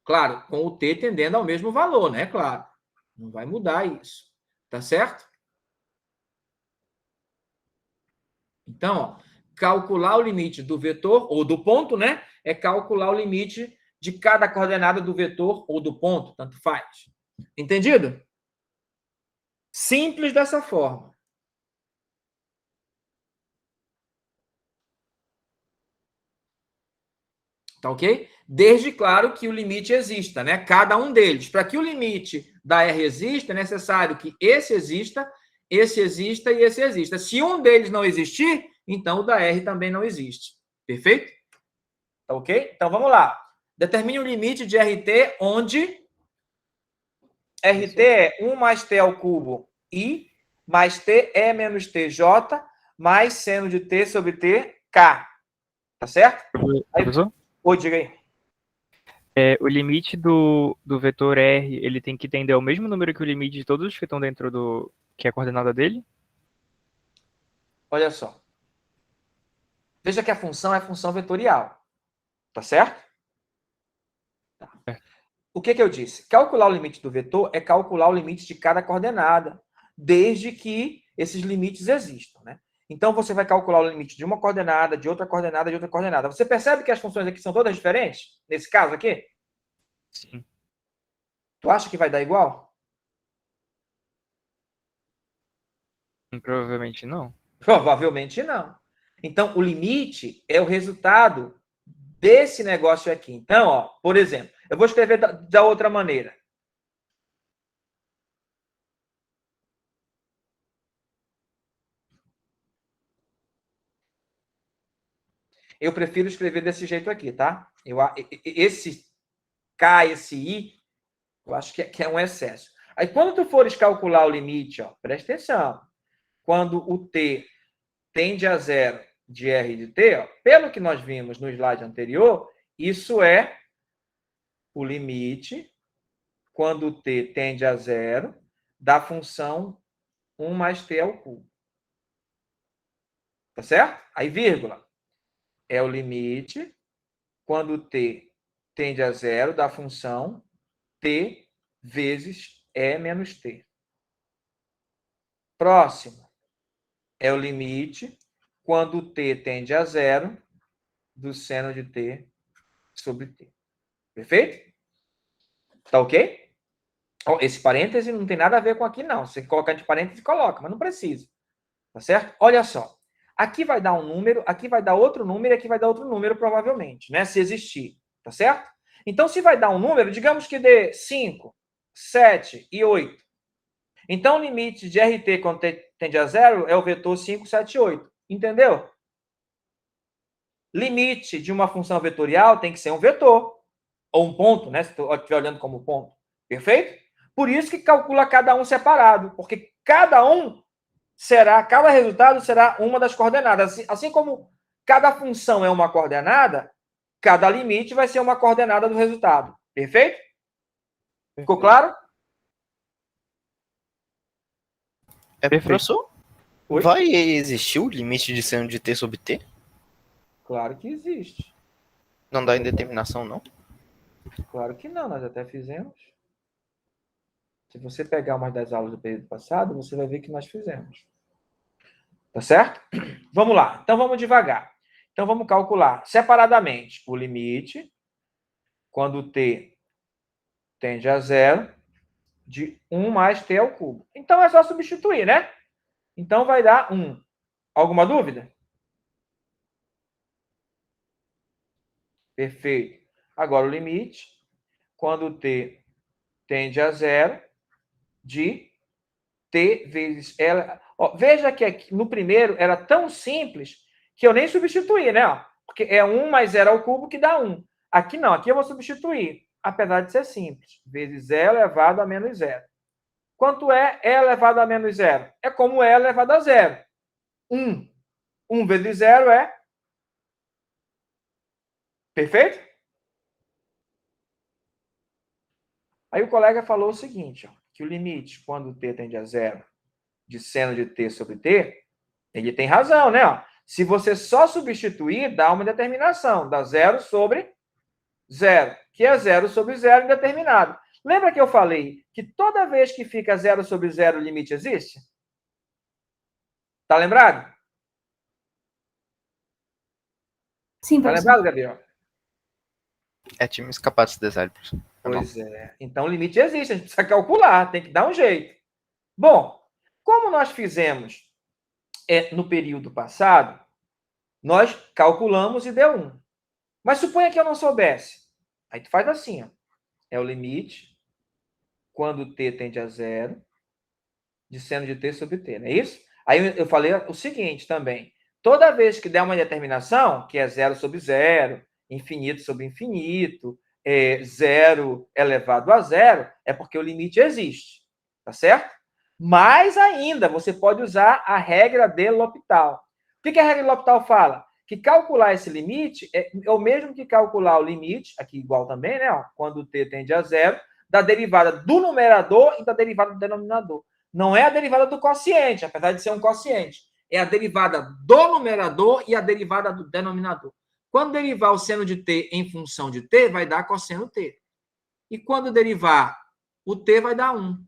Claro, com o t tendendo ao mesmo valor, né? Claro. Não vai mudar isso. Tá certo? Então, ó, calcular o limite do vetor, ou do ponto, né? É calcular o limite de cada coordenada do vetor ou do ponto, tanto faz. Entendido? Simples dessa forma. Tá ok? Desde, claro, que o limite exista, né? Cada um deles. Para que o limite da R exista, é necessário que esse exista e esse exista. Se um deles não existir, então o da R também não existe. Perfeito? Tá ok? Então, vamos lá. Determine o limite de RT onde RT é 1 mais T ao cubo I mais T E menos TJ mais seno de T sobre T K. Tá certo? Professor? Oi, diga aí. O limite do vetor R, ele tem que tender ao mesmo número que o limite de todos os que estão dentro do... que é a coordenada dele? Olha só. Veja que a função é função vetorial. Tá certo? Tá. O que eu disse? Calcular o limite do vetor é calcular o limite de cada coordenada, desde que esses limites existam, né? Então, você vai calcular o limite de uma coordenada, de outra coordenada, de outra coordenada. Você percebe que as funções aqui são todas diferentes? Nesse caso aqui? Sim. Tu acha que vai dar igual? Provavelmente não. Provavelmente não. Então, o limite é o resultado desse negócio aqui. Então, ó, por exemplo, eu vou escrever da outra maneira. Eu prefiro escrever desse jeito aqui, tá? Esse K, esse I, eu acho que é um excesso. Aí, quando tu fores calcular o limite, ó, presta atenção. Quando o T tende a zero de R de T, ó, pelo que nós vimos no slide anterior, isso é o limite quando T tende a zero da função 1 mais T ao cubo. Tá certo? Aí, vírgula. É o limite quando T tende a zero da função T vezes E menos T. Próximo. É o limite quando T tende a zero do seno de T sobre T. Perfeito? Tá ok? Esse parêntese não tem nada a ver com aqui, não. Se você colocar entre parênteses, coloca, mas não precisa. Tá certo? Olha só. Aqui vai dar um número, aqui vai dar outro número e aqui vai dar outro número, provavelmente, né? Se existir. Tá certo? Então, se vai dar um número, digamos que dê 5, 7 e 8. Então, o limite de RT quando tende a zero é o vetor 5, 7, 8. Entendeu? Limite de uma função vetorial tem que ser um vetor. Ou um ponto, né? Se eu estiver olhando como ponto. Perfeito? Por isso que calcula cada um separado. Porque cada resultado será uma das coordenadas. Assim como cada função é uma coordenada, cada limite vai ser uma coordenada do resultado. Perfeito? Ficou claro? Professor, Oi? vai existir o limite de seno de T sobre T? Claro que existe. Não dá indeterminação, não? Claro que não, nós até fizemos. Se você pegar uma das aulas do período passado, você vai ver que nós fizemos. Tá certo? Vamos lá. Então, vamos devagar. Então, vamos calcular separadamente o limite, quando t tende a zero, de 1 mais t ao cubo. Então, é só substituir, né? Então, vai dar 1. Alguma dúvida? Perfeito. Agora, o limite, quando t tende a zero, de t vezes L. Ó, veja que aqui, no primeiro era tão simples que eu nem substituí, né? Ó, porque é 1 mais 0 ao cubo que dá 1. Aqui não, aqui eu vou substituir, apesar de ser simples. Vezes E elevado a menos 0. Quanto é E elevado a menos 0? É como E elevado a 0. 1. 1 vezes 0 é... Perfeito? Aí o colega falou o seguinte, ó, que o limite, quando t tende a 0, de seno de t sobre t, ele tem razão, né? Ó, se você só substituir, dá uma determinação, dá 0 sobre 0, que é 0 sobre 0 indeterminado. Lembra que eu falei que toda vez que fica 0 sobre 0, o limite existe? Tá lembrado? Sim, Tá professor. lembrado, Gabriel? Tinha me escapado desse detalhe, professor. Pois é. Então, o limite existe, a gente precisa calcular, tem que dar um jeito. Bom, como nós fizemos no período passado, nós calculamos e deu 1. Mas suponha que eu não soubesse. Aí tu faz assim, ó. É o limite quando t tende a 0 de seno de t sobre t, não é isso? Aí eu falei o seguinte também. Toda vez que der uma determinação, que é 0 sobre 0, infinito sobre infinito, 0 elevado a 0, é porque o limite existe, tá certo? Mais ainda, você pode usar a regra de L'Hopital. O que a regra de L'Hopital fala? Que calcular esse limite é o mesmo que calcular o limite, aqui igual também, né? Ó, quando t tende a 0, da derivada do numerador e da derivada do denominador. Não é a derivada do quociente, apesar de ser um quociente. É a derivada do numerador e a derivada do denominador. Quando derivar o seno de t em função de t, vai dar cosseno t. E quando derivar o t, vai dar 1.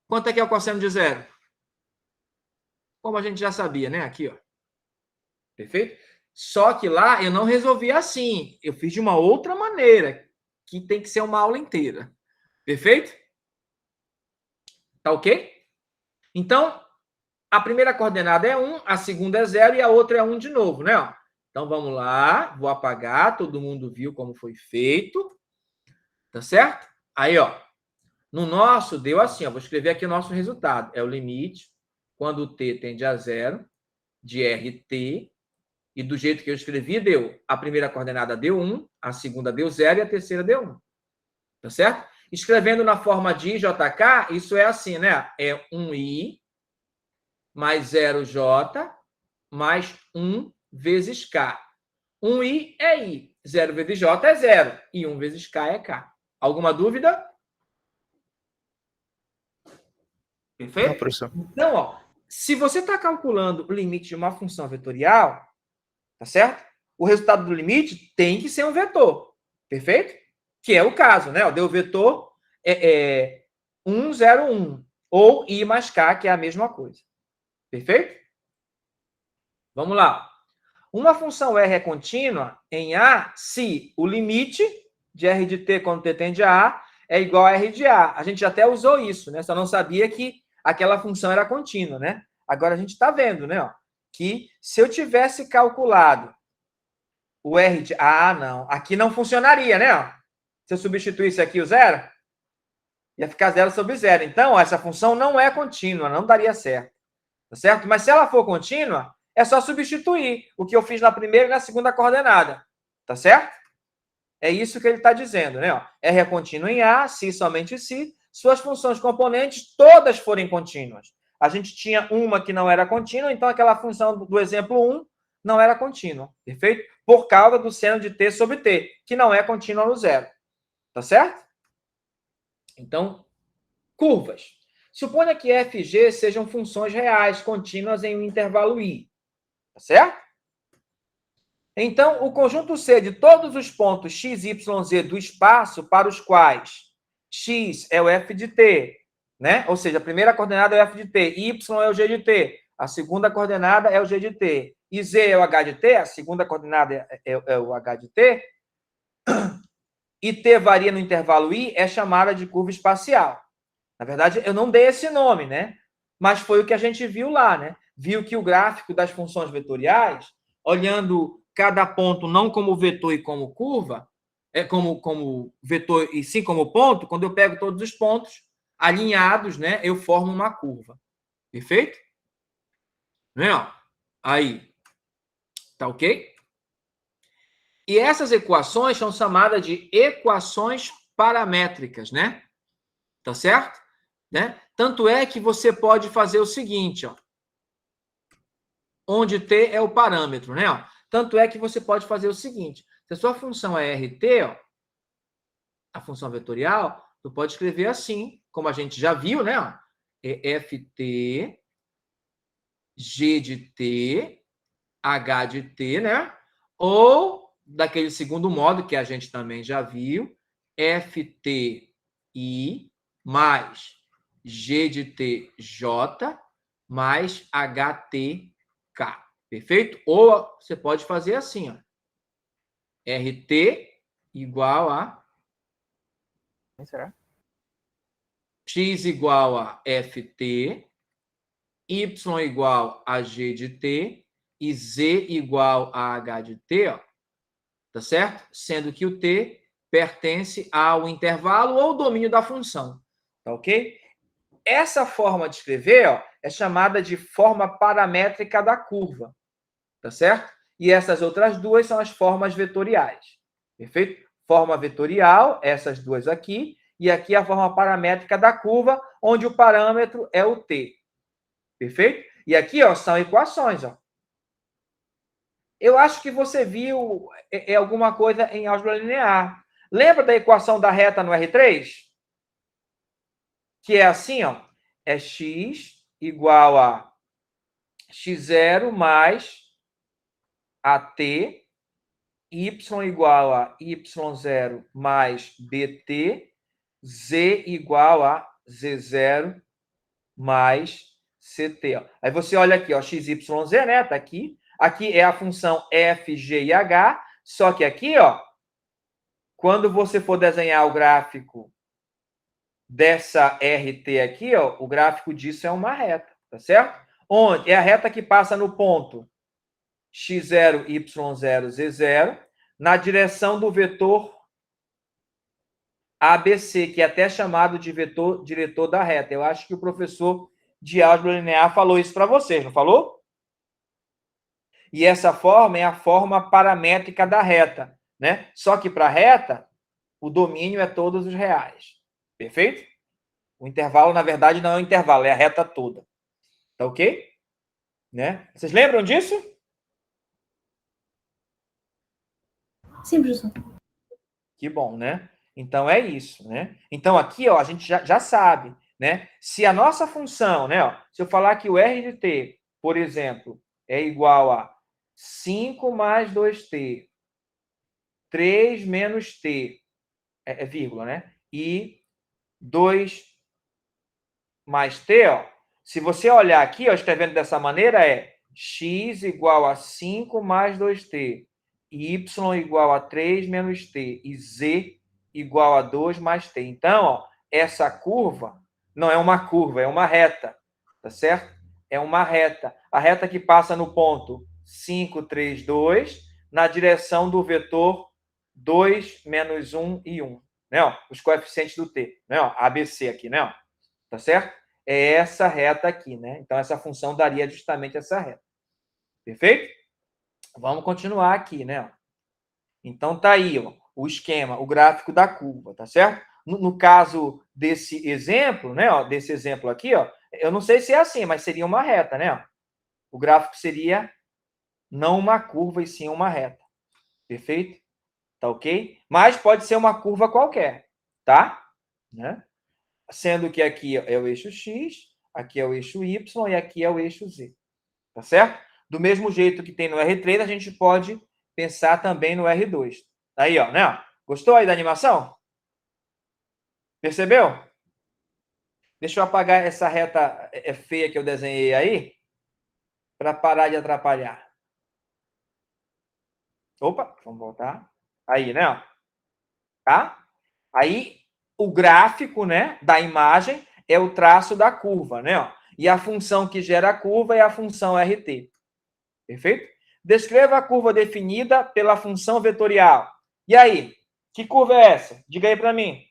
Quanto é que é o cosseno de 0? Como a gente já sabia, né? Aqui, ó. Perfeito? Só que lá eu não resolvi assim. Eu fiz de uma outra maneira, que tem que ser uma aula inteira. Perfeito? Tá ok? Então, a primeira coordenada é 1, a segunda é 0 e a outra é 1 de novo, né? Então, vamos lá. Vou apagar. Todo mundo viu como foi feito. Tá certo? Aí, ó. No nosso, deu assim, ó. Vou escrever aqui o nosso resultado. É o limite, quando o t tende a 0, de RT. E do jeito que eu escrevi, deu. A primeira coordenada deu 1, a segunda deu 0 e a terceira deu 1. Tá certo? Escrevendo na forma de IJK, isso é assim, né? É 1i mais 0j mais 1 vezes k. 1i é i, 0 vezes j é 0 e 1 vezes k é k. Alguma dúvida? Perfeito? Não, professor. Então, ó, se você está calculando o limite de uma função vetorial, tá certo? O resultado do limite tem que ser um vetor. Perfeito? Que é o caso, né? Deu o vetor 1, 0, 1. Ou i mais k, que é a mesma coisa. Perfeito? Vamos lá. Uma função R é contínua em A se o limite de R de t quando t tende a A é igual a R de A. A gente até usou isso, né? Só não sabia que aquela função era contínua, né? Agora a gente está vendo, né? Ó, que se eu tivesse calculado o R de... Ah, não. Aqui não funcionaria, né? Ó, se eu substituísse aqui o 0, ia ficar 0 sobre 0. Então, ó, essa função não é contínua, não daria certo. Tá certo? Mas se ela for contínua, é só substituir o que eu fiz na primeira e na segunda coordenada. Tá certo? É isso que ele está dizendo, né? Ó, R é contínuo em A, se somente se suas funções componentes todas forem contínuas. A gente tinha uma que não era contínua, então aquela função do exemplo 1 não era contínua. Perfeito? Por causa do seno de t sobre t, que não é contínua no zero. Tá certo? Então, curvas. Suponha que f e g sejam funções reais, contínuas em um intervalo i. Tá certo? Então, o conjunto C de todos os pontos x, y, z do espaço para os quais x é o f de t, né? Ou seja, a primeira coordenada é o f de t, y é o g de t, a segunda coordenada é o g de t, e z é o h de t, a segunda coordenada é o h de t, e t varia no intervalo i, é chamada de curva espacial. Na verdade, eu não dei esse nome, né? Mas foi o que a gente viu lá, né? Viu que o gráfico das funções vetoriais, olhando cada ponto não como vetor e como curva, como vetor e sim como ponto, quando eu pego todos os pontos alinhados, né, eu formo uma curva. Perfeito? Né? Aí. Tá ok? E essas equações são chamadas de equações paramétricas, né? Tá certo? Né? Tanto é que você pode fazer o seguinte, ó, onde t é o parâmetro, né? Ó, tanto é que você pode fazer o seguinte, se a sua função é RT, ó, a função vetorial, tu pode escrever assim, como a gente já viu, né? Ó, é ft, g de t, h de t, né? Ou, daquele segundo modo, que a gente também já viu, ft i mais g de t j mais ht k. Perfeito? Ou você pode fazer assim, ó. RT igual a Será? x igual a ft, y igual a g de t e z igual a h de t, ó, tá certo? Sendo que o t pertence ao intervalo ou domínio da função, tá ok? Essa forma de escrever, ó, é chamada de forma paramétrica da curva, tá certo? E essas outras duas são as formas vetoriais, perfeito? Forma vetorial, essas duas aqui, e aqui a forma paramétrica da curva, onde o parâmetro é o t, perfeito? E aqui, ó, são equações, ó. Eu acho que você viu alguma coisa em álgebra linear. Lembra da equação da reta no R3? Que é assim, ó, é x igual a x0 mais AT, y igual a y0 mais bt, z igual a z0 mais ct. Ó. Aí você olha aqui, ó, x, y, z, né? Tá aqui. Aqui é a função f, g e h, só que aqui, ó, quando você for desenhar o gráfico dessa RT aqui, ó, o gráfico disso é uma reta, tá certo? Onde é a reta que passa no ponto x0, y0, z0, na direção do vetor ABC, que é até chamado de vetor diretor da reta. Eu acho que o professor de álgebra linear falou isso para vocês, não falou? E essa forma é a forma paramétrica da reta, né? Só que para a reta, o domínio é todos os reais. Perfeito? O intervalo, na verdade, não é o intervalo, é a reta toda. Tá ok? Né? Vocês lembram disso? Sim, professor. Que bom, né? Então é isso, né? Então aqui, ó, a gente já sabe, né? Se a nossa função, né, ó, se eu falar que o R de t, por exemplo, é igual a 5 mais 2t, 3 menos t, é vírgula, né? E 2 mais t, ó, se você olhar aqui, ó, escrevendo dessa maneira, é x igual a 5 mais 2t, y igual a 3 menos t e z igual a 2 mais t. Então, ó, essa curva não é uma curva, é uma reta, tá certo? É uma reta. A reta que passa no ponto 5, 3, 2, na direção do vetor 2, menos 1 e 1. Né, ó, os coeficientes do t, né, ó, ABC aqui, né, ó, tá certo? É essa reta aqui, né? Então, essa função daria justamente essa reta. Perfeito? Vamos continuar aqui, né? Então, tá aí, ó, o esquema, o gráfico da curva, tá certo? No caso desse exemplo, né? Ó, desse exemplo aqui, ó, eu não sei se é assim, mas seria uma reta, né? O gráfico seria não uma curva, e sim uma reta. Perfeito? Tá ok? Mas pode ser uma curva qualquer, tá? Né? Sendo que aqui é o eixo X, aqui é o eixo Y e aqui é o eixo Z. Tá certo? Do mesmo jeito que tem no R3, a gente pode pensar também no R2. Aí, ó, né? Gostou aí da animação? Percebeu? Deixa eu apagar essa reta feia que eu desenhei aí, para parar de atrapalhar. Opa, vamos voltar. Aí, né? Tá? Aí, o gráfico, né, da imagem é o traço da curva, né? E a função que gera a curva é a função RT. Perfeito? Descreva a curva definida pela função vetorial. E aí? Que curva é essa? Diga aí para mim.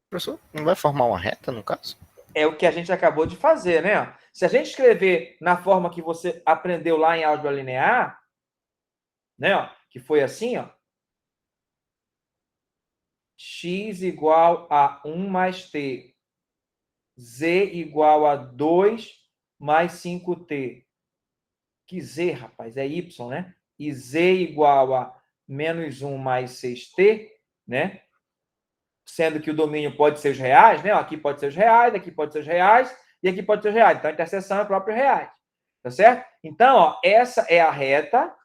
Professor, não vai formar uma reta, no caso? É o que a gente acabou de fazer, né? Se a gente escrever na forma que você aprendeu lá em álgebra linear, né? Que foi assim, ó. X igual a 1 mais t. Z igual a 2 mais 5t. Que Z, rapaz? É Y, né? E Z igual a menos 1 mais 6t, né? Sendo que o domínio pode ser os reais, né? Aqui pode ser os reais, aqui pode ser os reais, e aqui pode ser os reais. Então, a interseção é próprio reais. Tá certo? Então, ó, essa é a reta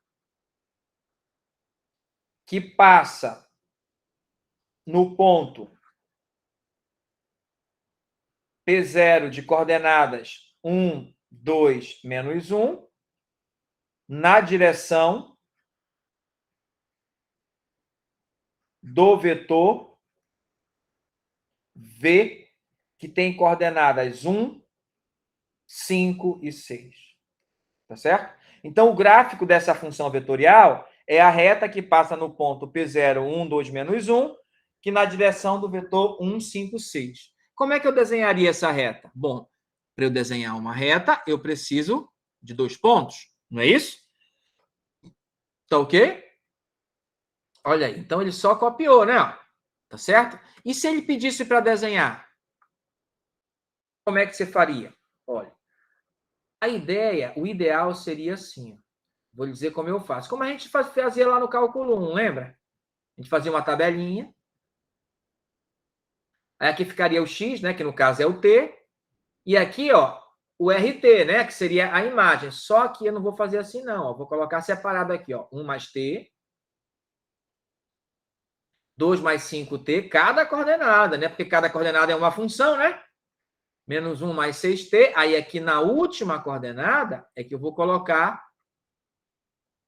que passa no ponto P0 de coordenadas 1, 2, menos 1, na direção do vetor V, que tem coordenadas 1, 5 e 6. Tá certo? Então, o gráfico dessa função vetorial é a reta que passa no ponto P0, 1, 2, menos 1, que na direção do vetor 1, 5, 6. Como é que eu desenharia essa reta? Bom, para eu desenhar uma reta, eu preciso de 2 pontos, não é isso? Tá ok? Olha aí, então ele só copiou, né? Tá certo? E se ele pedisse para desenhar? Como é que você faria? Olha, a ideia, o ideal seria assim. Vou lhe dizer como eu faço. Como a gente fazia lá no cálculo 1, lembra? A gente fazia uma tabelinha. Aí aqui ficaria o x, né, que no caso é o t. E aqui, ó, o RT, né, que seria a imagem. Só que eu não vou fazer assim, não. Ó. Vou colocar separado aqui, ó. 1 mais t. 2 mais 5t, cada coordenada, né? Porque cada coordenada é uma função, né? Menos 1 mais 6t. Aí aqui na última coordenada é que eu vou colocar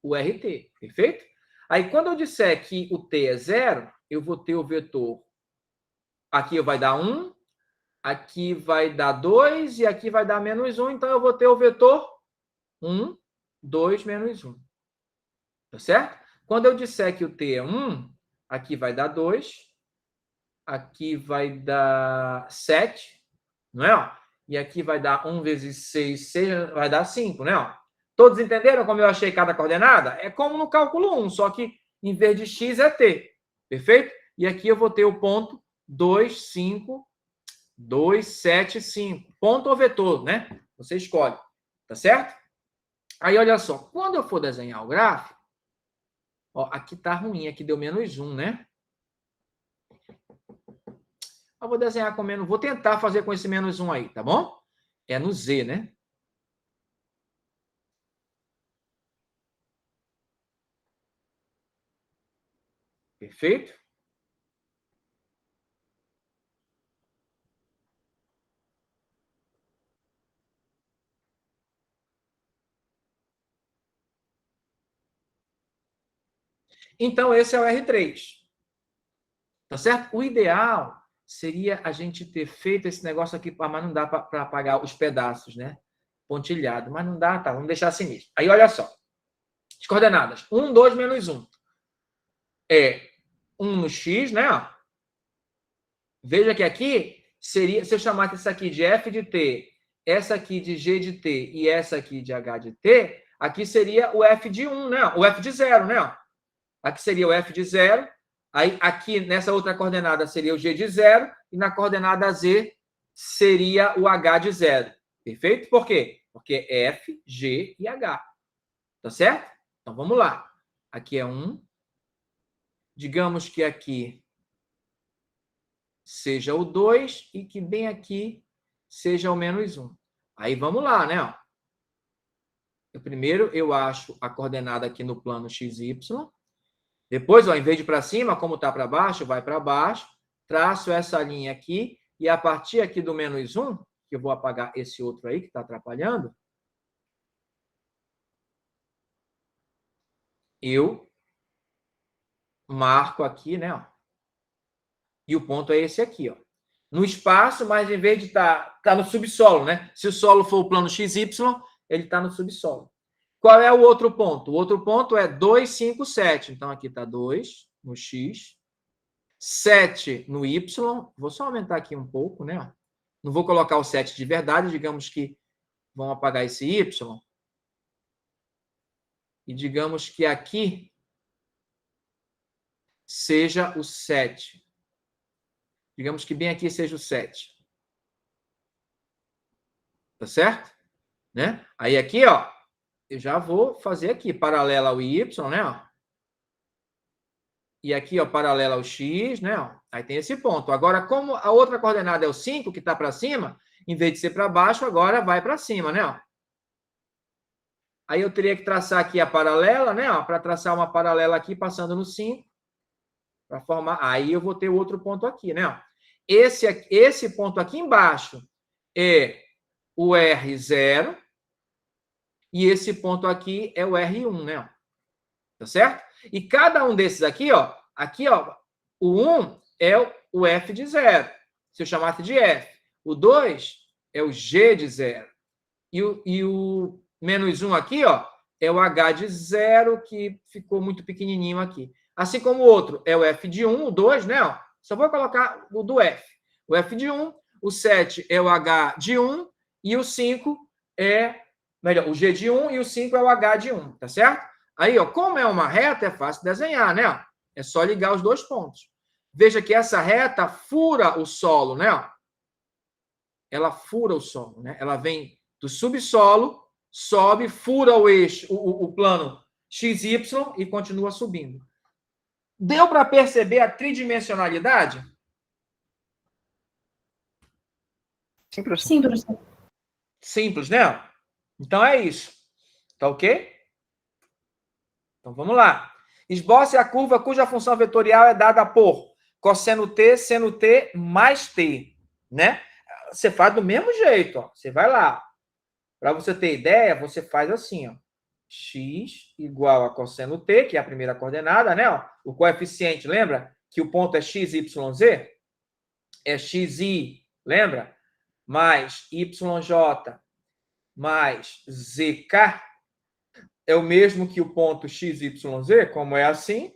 o RT, perfeito? Aí quando eu disser que o t é 0, eu vou ter o vetor. Aqui vai dar 1, aqui vai dar 2 e aqui vai dar menos 1. Então eu vou ter o vetor 1, 2, menos 1. Tá certo? Quando eu disser que o t é 1, aqui vai dar 2, aqui vai dar 7, não é? E aqui vai dar 1 vezes 6, vai dar 5, né? Todos entenderam como eu achei cada coordenada? É como no cálculo 1, só que em vez de x é t. Perfeito? E aqui eu vou ter o ponto 2, 5, 2, 7, 5. Ponto ou vetor, né? Você escolhe. Tá certo? Aí, olha só. Quando eu for desenhar o gráfico, ó, aqui tá ruim, aqui deu menos 1, né? Eu vou desenhar com menos... Vou tentar fazer com esse menos 1 aí, tá bom? É no Z, né? Perfeito? Então, esse é o R3. Tá certo? O ideal seria a gente ter feito esse negócio aqui, mas não dá para apagar os pedaços, né? Pontilhado. Mas não dá, tá? Vamos deixar assim mesmo. Aí, olha só. As coordenadas. 1, 2, menos 1. É 1 no x, né? Veja que aqui seria, se eu chamasse essa aqui de f de t, essa aqui de g de t e essa aqui de h de t, aqui seria o f de 1, né? O f de 0, né? Aqui seria o f de 0. Aí, aqui, nessa outra coordenada, seria o g de 0. E na coordenada z, seria o h de 0. Perfeito? Por quê? Porque f, g e h. Tá certo? Então, vamos lá. Aqui é 1. Digamos que aqui seja o 2 e que bem aqui seja o menos 1. Aí, vamos lá, né? Primeiro, eu acho a coordenada aqui no plano XY. Depois, ó, em vez de para cima, como está para baixo, vai para baixo. Traço essa linha aqui. E a partir aqui do menos 1, que eu vou apagar esse outro aí que está atrapalhando, eu marco aqui, né? Ó, e o ponto é esse aqui, ó. No espaço, mas em vez de estar no subsolo, né? Se o solo for o plano XY, ele está no subsolo. Qual é o outro ponto? O outro ponto é 2, 5, 7. Então, aqui está 2 no X, 7 no Y. Vou só aumentar aqui um pouco, né? Não vou colocar o 7 de verdade. Digamos que vamos apagar esse Y. E digamos que aqui seja o 7. Digamos que bem aqui seja o 7. Tá certo? Né? Aí aqui, ó, eu já vou fazer aqui, paralela ao Y, né? E aqui, ó, paralela ao X, né? Aí tem esse ponto. Agora, como a outra coordenada é o 5, que está para cima, em vez de ser para baixo, agora vai para cima, né? Aí eu teria que traçar aqui a paralela, né? Para traçar uma paralela aqui, passando no 5, para formar... Aí eu vou ter outro ponto aqui, né? Esse ponto aqui embaixo é o R0, e esse ponto aqui é o R1, né? Tá certo? E cada um desses aqui, ó, o 1 é o F de 0, se eu chamasse de F. O 2 é o G de 0. E o menos 1 aqui, ó, é o H de 0, que ficou muito pequenininho aqui. Assim como o outro é o F de 1, o 2, né? Ó, só vou colocar o do F. O F de 1, o 7 é o H de 1 e o 5 é... Melhor, o G de 1 e o 5 é o H de 1, tá certo? Aí, ó, como é uma reta, é fácil desenhar, né? É só ligar os dois pontos. Veja que essa reta fura o solo, né? Ela fura o solo, né? Ela vem do subsolo, sobe, fura o eixo, o plano XY e continua subindo. Deu para perceber a tridimensionalidade? Sim, professor. Sim, professor. Simples, né? Então é isso. Tá ok? Então vamos lá. Esboce a curva cuja função vetorial é dada por cosseno t, seno t mais t, né? Você faz do mesmo jeito, ó. Você vai lá. Para você ter ideia, você faz assim, ó. X igual a cosseno t, que é a primeira coordenada, né? Ó. O coeficiente, lembra? Que o ponto é x, y, z? É xi, lembra? Mais yj mais zk é o mesmo que o ponto x, y, z, como é assim.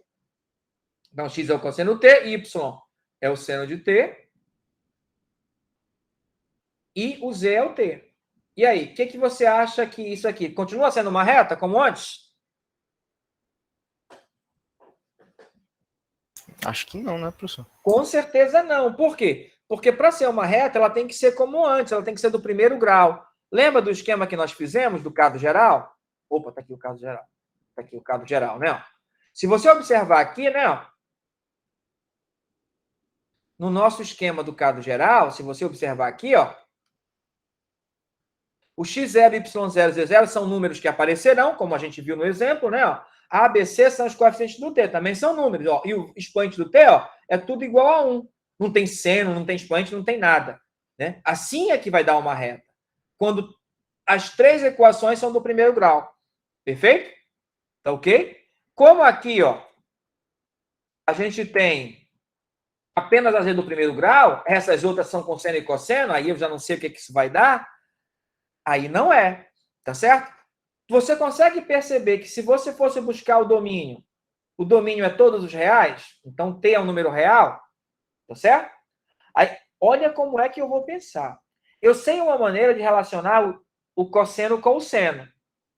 Então, x é o cosseno t, y é o seno de t e o z é o t. E aí, o que você acha que isso aqui continua sendo uma reta, como antes? Acho que não, né, professor? Com certeza não. Por quê? Porque para ser uma reta, ela tem que ser como antes, ela tem que ser do primeiro grau. Lembra do esquema que nós fizemos do caso geral? Opa, tá aqui o caso geral. Tá aqui o caso geral, né? Se você observar aqui, né? No nosso esquema do caso geral, se você observar aqui, ó, o x0, y0, z0 são números que aparecerão, como a gente viu no exemplo, né? Ó. A, B, C são os coeficientes do t, também são números. Ó. E o expoente do t, ó, é tudo igual a 1. Não tem seno, não tem expoente, não tem nada. Né? Assim é que vai dar uma reta. Quando as três equações são do primeiro grau. Perfeito? Tá ok? Como aqui, ó, a gente tem apenas as do primeiro grau, essas outras são com seno e cosseno, aí eu já não sei o que isso vai dar. Aí não é, tá certo? Você consegue perceber que se você fosse buscar o domínio é todos os reais, então T é um número real, tá certo? Aí, olha como é que eu vou pensar. Eu sei uma maneira de relacionar o cosseno com o seno,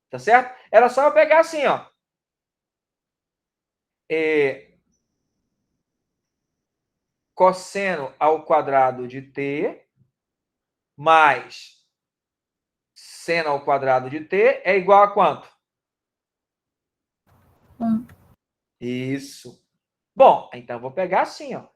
tá certo? Era só eu pegar assim, ó. Cosseno ao quadrado de T mais seno ao quadrado de T é igual a quanto? 1. Isso. Bom, então eu vou pegar assim, ó.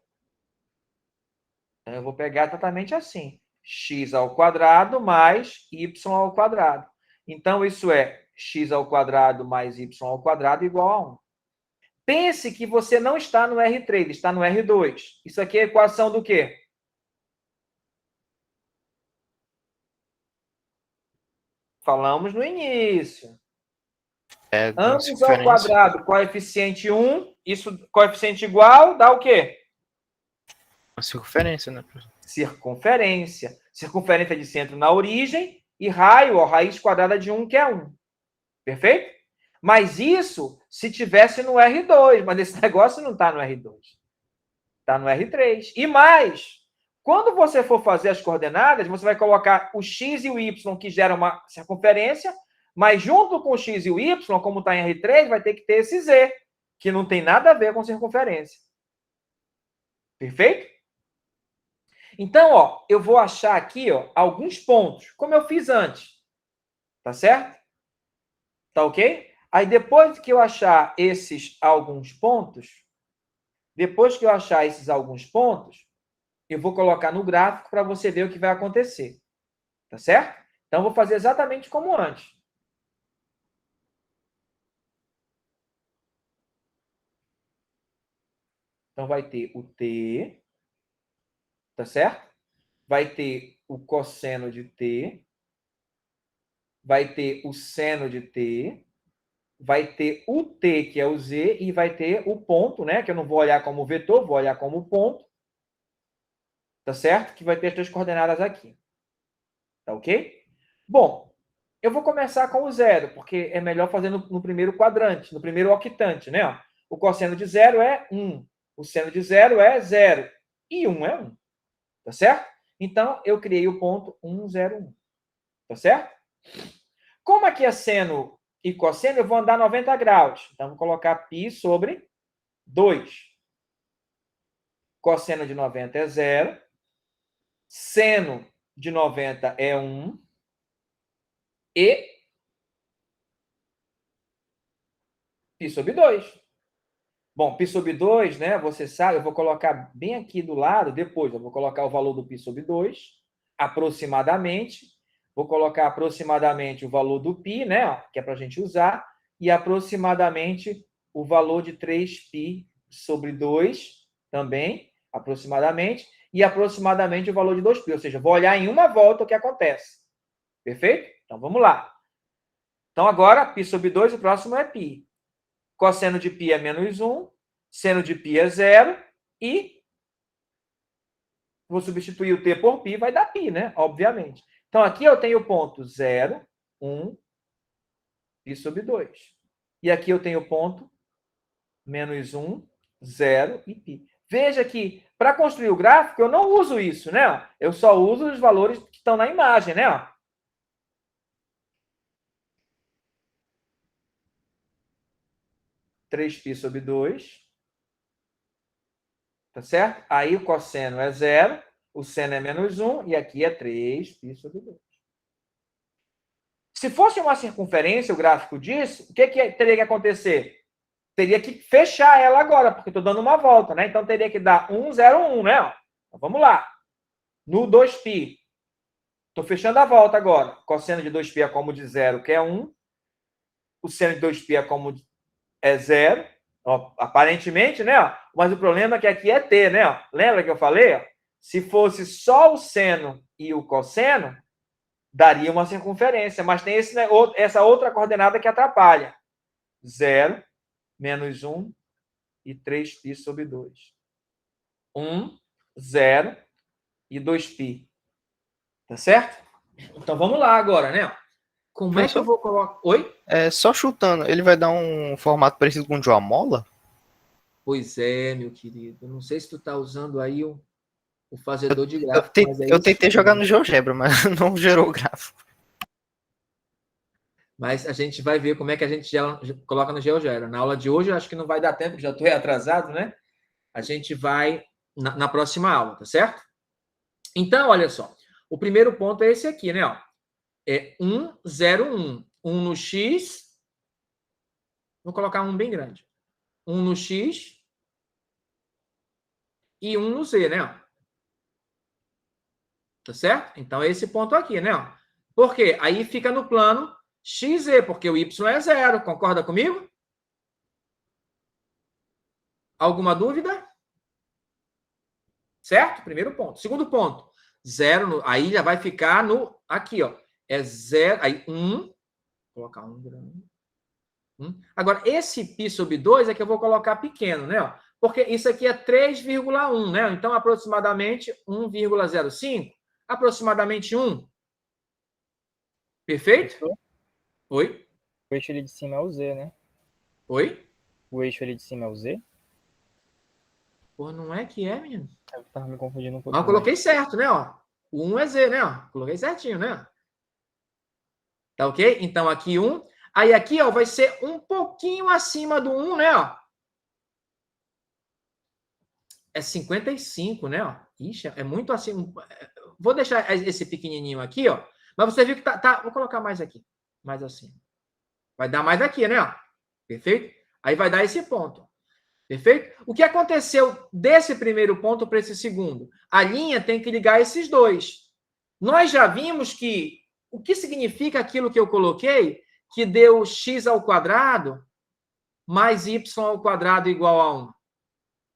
Então, eu vou pegar exatamente assim. X ao quadrado mais y ao quadrado. Então, isso é x ao quadrado mais y ao quadrado igual a 1. Pense que você não está no R3, está no R2. Isso aqui é a equação do quê? Falamos no início. Ambos ao quadrado, coeficiente 1. Isso, coeficiente igual, dá o quê? A circunferência, né, professor? Circunferência. Circunferência de centro na origem e raio, ó, raiz quadrada de 1, que é 1. Perfeito? Mas isso se tivesse no R2, mas esse negócio não está no R2. Está no R3. E mais, quando você for fazer as coordenadas, você vai colocar o x e o y, que geram uma circunferência, mas junto com o x e o y, como está em R3, vai ter que ter esse z, que não tem nada a ver com circunferência. Perfeito? Então, ó, eu vou achar aqui, ó, alguns pontos, como eu fiz antes. Tá certo? Tá ok? Aí, depois que eu achar esses alguns pontos, eu vou colocar no gráfico para você ver o que vai acontecer. Tá certo? Então, eu vou fazer exatamente como antes. Então, vai ter o t, tá certo? Vai ter o cosseno de t, vai ter o seno de t, vai ter o t, que é o z, e vai ter o ponto, né? Que eu não vou olhar como vetor, vou olhar como ponto. Tá certo? Que vai ter as 3 coordenadas aqui. Tá ok? Bom, eu vou começar com o zero, porque é melhor fazer no primeiro quadrante, no primeiro octante, né? O cosseno de zero é 1. O seno de zero é 0. E 1 é 1. Tá certo? Então, eu criei o ponto 1, 0, 1. Tá certo? Como aqui é seno e cosseno, eu vou andar 90 graus. Então, vou colocar π sobre 2. Cosseno de 90 é 0. Seno de 90 é 1. E π sobre 2. Bom, π sobre 2, né? Você sabe, eu vou colocar bem aqui do lado, depois eu vou colocar o valor do π sobre 2, aproximadamente. Vou colocar aproximadamente o valor do π, né? Que é para a gente usar, e aproximadamente o valor de 3π sobre 2, também, aproximadamente, e aproximadamente o valor de 2π. Ou seja, vou olhar em uma volta o que acontece. Perfeito? Então, vamos lá. Então, agora, π sobre 2, o próximo é π. Cosseno de π é menos 1, seno de π é 0, e vou substituir o t por π, vai dar π, né? Obviamente. Então, aqui eu tenho o ponto 0, 1, π sobre 2. E aqui eu tenho o ponto menos 1, 0 e π. Veja que, para construir o gráfico, eu não uso isso, né? Eu só uso os valores que estão na imagem, né? 3π sobre 2. Tá certo? Aí o cosseno é 0, o seno é menos 1, e aqui é 3π sobre 2. Se fosse uma circunferência, o gráfico disso, o que teria que acontecer? Teria que fechar ela agora, porque estou dando uma volta, né? Então, teria que dar 1, 0, 1, né? Então, vamos lá. No 2π. Estou fechando a volta agora. Cosseno de 2π é como de 0, que é 1. O seno de 2π é como é 0. Ó, aparentemente, né? Mas o problema é que aqui é t, né? Lembra que eu falei? Se fosse só o seno e o cosseno, daria uma circunferência, mas tem essa outra coordenada que atrapalha. 0, menos 1 e 3π sobre 2. 1, 0 e 2π. Tá certo? Então, vamos lá agora, né? Como é que eu vou colocar... Oi? Só chutando, ele vai dar um formato parecido com o de uma mola? Pois é, meu querido. Não sei se tu tá usando aí o fazedor de gráfico. Eu tentei jogar no GeoGebra, mas não gerou o gráfico. Mas a gente vai ver como é que a gente coloca no GeoGebra. Na aula de hoje, eu acho que não vai dar tempo, já estou atrasado, né? A gente vai na próxima aula, tá certo? Então, olha só. O primeiro ponto é esse aqui, né? Ó. É 1, 0, 1. 1 no X. Vou colocar um bem grande. 1 no X. E 1 no Z, né? Tá certo? Então, é esse ponto aqui, né? Por quê? Aí fica no plano XZ, porque o Y é 0. Concorda comigo? Alguma dúvida? Certo? Primeiro ponto. Segundo ponto. 0, aí já vai ficar no... Aqui, ó. É 0, aí 1. Vou colocar 1 grande. Agora, esse π sobre 2 é que eu vou colocar pequeno, né? Porque isso aqui é 3,1, né? Então, aproximadamente 1,05. Aproximadamente 1. Perfeito? Oi? O eixo ali de cima é o Z, né? Oi? O eixo ali de cima é o Z? Pô, não é que é, menino? Eu tava me confundindo um pouco. Mas eu coloquei certo, né? Ó. O 1 é Z, né? Ó. Coloquei certinho, né? Tá ok? Então, aqui 1. Aí, aqui, ó, vai ser um pouquinho acima do 1, né? Ó. É 55, né? Ó. Ixi, é muito acima. Vou deixar esse pequenininho aqui, ó. Mas você viu que tá... Vou colocar mais aqui. Mais assim. Vai dar mais aqui, né? Ó. Perfeito? Aí vai dar esse ponto. Perfeito? O que aconteceu desse primeiro ponto para esse segundo? A linha tem que ligar esses dois. Nós já vimos que o que significa aquilo que eu coloquei, que deu x ao quadrado mais y ao quadrado igual a 1.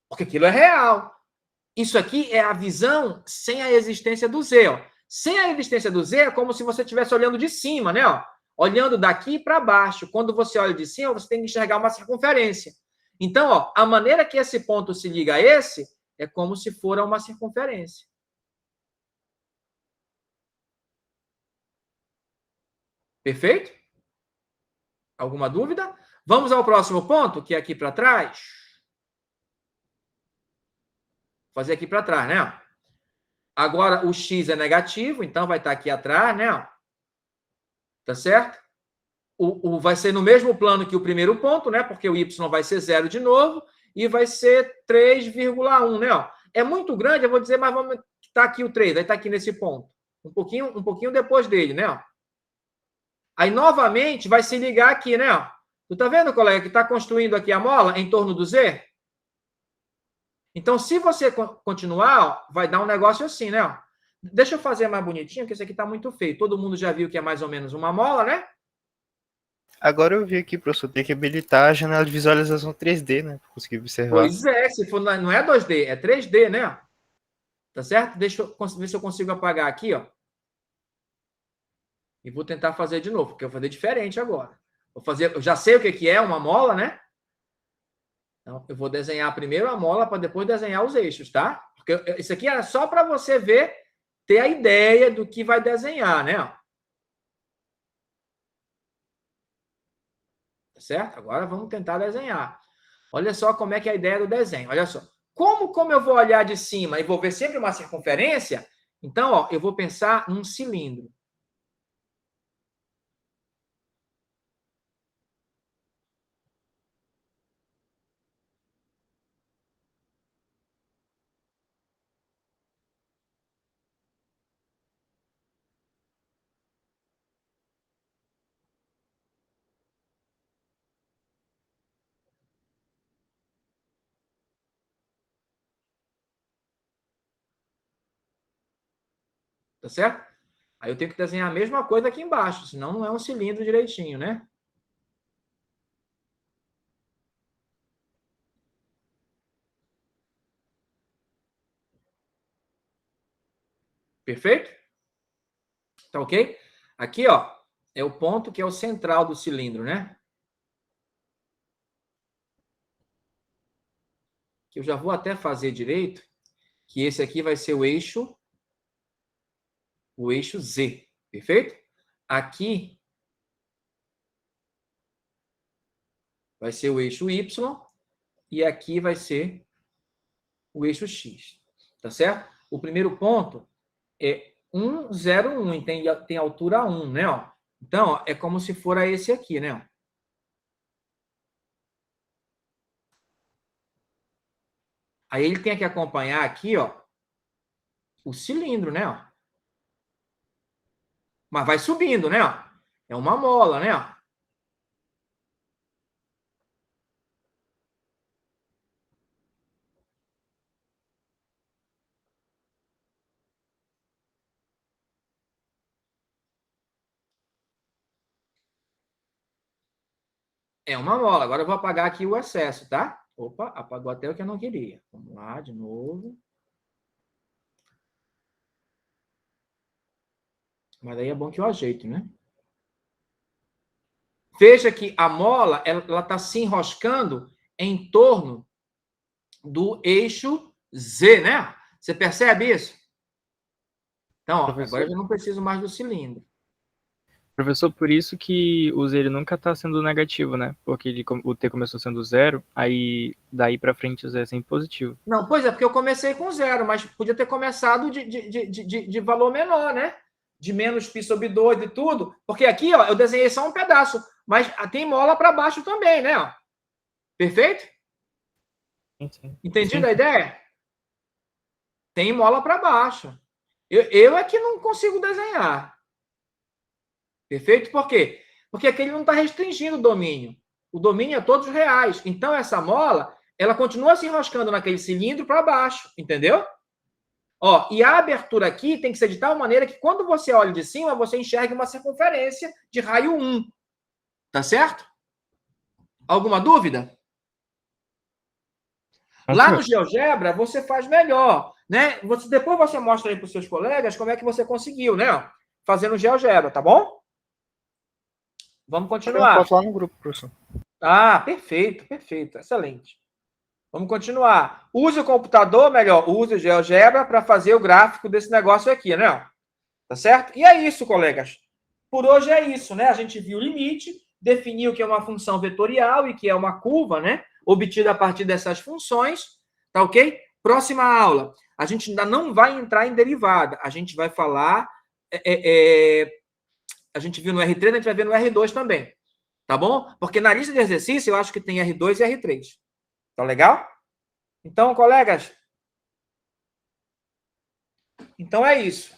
Porque aquilo é real. Isso aqui é a visão sem a existência do z. Ó. Sem a existência do z é como se você estivesse olhando de cima, né? Ó. olhando daqui para baixo. Quando você olha de cima, você tem que enxergar uma circunferência. Então, ó, a maneira que esse ponto se liga a esse é como se for uma circunferência. Perfeito? Alguma dúvida? Vamos ao próximo ponto, que é aqui para trás. Vou fazer aqui para trás, né? Agora, o x é negativo, então vai estar aqui atrás, né? Tá certo? Vai ser no mesmo plano que o primeiro ponto, né? Porque o y vai ser 0 de novo e vai ser 3,1, né? É muito grande, eu vou dizer, mas vamos estar aqui o 3, vai estar aqui nesse ponto. Um pouquinho depois dele, né? Aí, novamente, vai se ligar aqui, né? Tu tá vendo, colega, que está construindo aqui a mola em torno do z? Então, se você continuar, vai dar um negócio assim, né? Deixa eu fazer mais bonitinho, porque esse aqui está muito feio. Todo mundo já viu que é mais ou menos uma mola, né? Agora eu vi aqui, professor, tem que habilitar a janela de visualização 3D, né? Para conseguir observar. Pois é, se for, não é 2D, é 3D, né? Tá certo? Deixa eu ver se eu consigo apagar aqui, ó. E vou tentar fazer de novo, porque eu vou fazer diferente agora. Eu já sei o que é uma mola, né? Então, eu vou desenhar primeiro a mola para depois desenhar os eixos, tá? Porque isso aqui é só para você ver, ter a ideia do que vai desenhar, né? Tá certo? Agora vamos tentar desenhar. Olha só como é que é a ideia do desenho. Olha só. Como eu vou olhar de cima e vou ver sempre uma circunferência, então, ó, eu vou pensar num cilindro. Tá certo? Aí eu tenho que desenhar a mesma coisa aqui embaixo, senão não é um cilindro direitinho, né? Perfeito? Tá ok? Aqui, ó, é o ponto que é o central do cilindro, né? Que eu já vou até fazer direito, que esse aqui vai ser o eixo Z, perfeito? Aqui vai ser o eixo Y e aqui vai ser o eixo X, tá certo? O primeiro ponto é 1, 0, 1, tem altura 1, né? Ó. Então, ó, é como se for esse aqui, né? Aí ele tem que acompanhar aqui, ó, o cilindro, né? Ó. Mas vai subindo, né? Ó. É uma mola, né? Ó. É uma mola. Agora eu vou apagar aqui o excesso, tá? Opa, apagou até o que eu não queria. Vamos lá, de novo. Mas aí é bom que eu ajeito, né? Veja que a mola ela está se enroscando em torno do eixo Z, né? Você percebe isso? Então, ó, agora eu já não preciso mais do cilindro. Professor, por isso que o Z ele nunca está sendo negativo, né? Porque o T começou sendo 0, aí daí para frente o Z é sempre positivo. Não, pois é, porque eu comecei com 0, mas podia ter começado de valor menor, né? De menos π sobre 2 e tudo. Porque aqui, ó, eu desenhei só um pedaço, mas tem mola para baixo também, né? Ó. Perfeito? Sim. Entendido a ideia? Tem mola para baixo. Eu é que não consigo desenhar. Perfeito? Por quê? Porque aqui ele não está restringindo o domínio. O domínio é todos reais. Então, essa mola, ela continua se enroscando naquele cilindro para baixo. Entendeu? Ó, e a abertura aqui tem que ser de tal maneira que quando você olha de cima, você enxergue uma circunferência de raio 1. Tá certo? Alguma dúvida? Lá no GeoGebra, você faz melhor, né? Depois você mostra aí para os seus colegas como é que você conseguiu, né? Fazendo GeoGebra, tá bom? Vamos Tirei uma continuar. foto lá no grupo, professor. Ah, perfeito, perfeito, excelente. Vamos continuar. Use o computador, melhor, use o GeoGebra para fazer o gráfico desse negócio aqui, né? Tá certo? E é isso, colegas. Por hoje é isso, né? A gente viu o limite, definiu que é uma função vetorial e que é uma curva, né? Obtida a partir dessas funções, tá ok? Próxima aula. A gente ainda não vai entrar em derivada. A gente vai falar... a gente viu no R3, a gente vai ver no R2 também. Tá bom? Porque na lista de exercício eu acho que tem R2 e R3. Tá legal? Então, colegas, então é isso.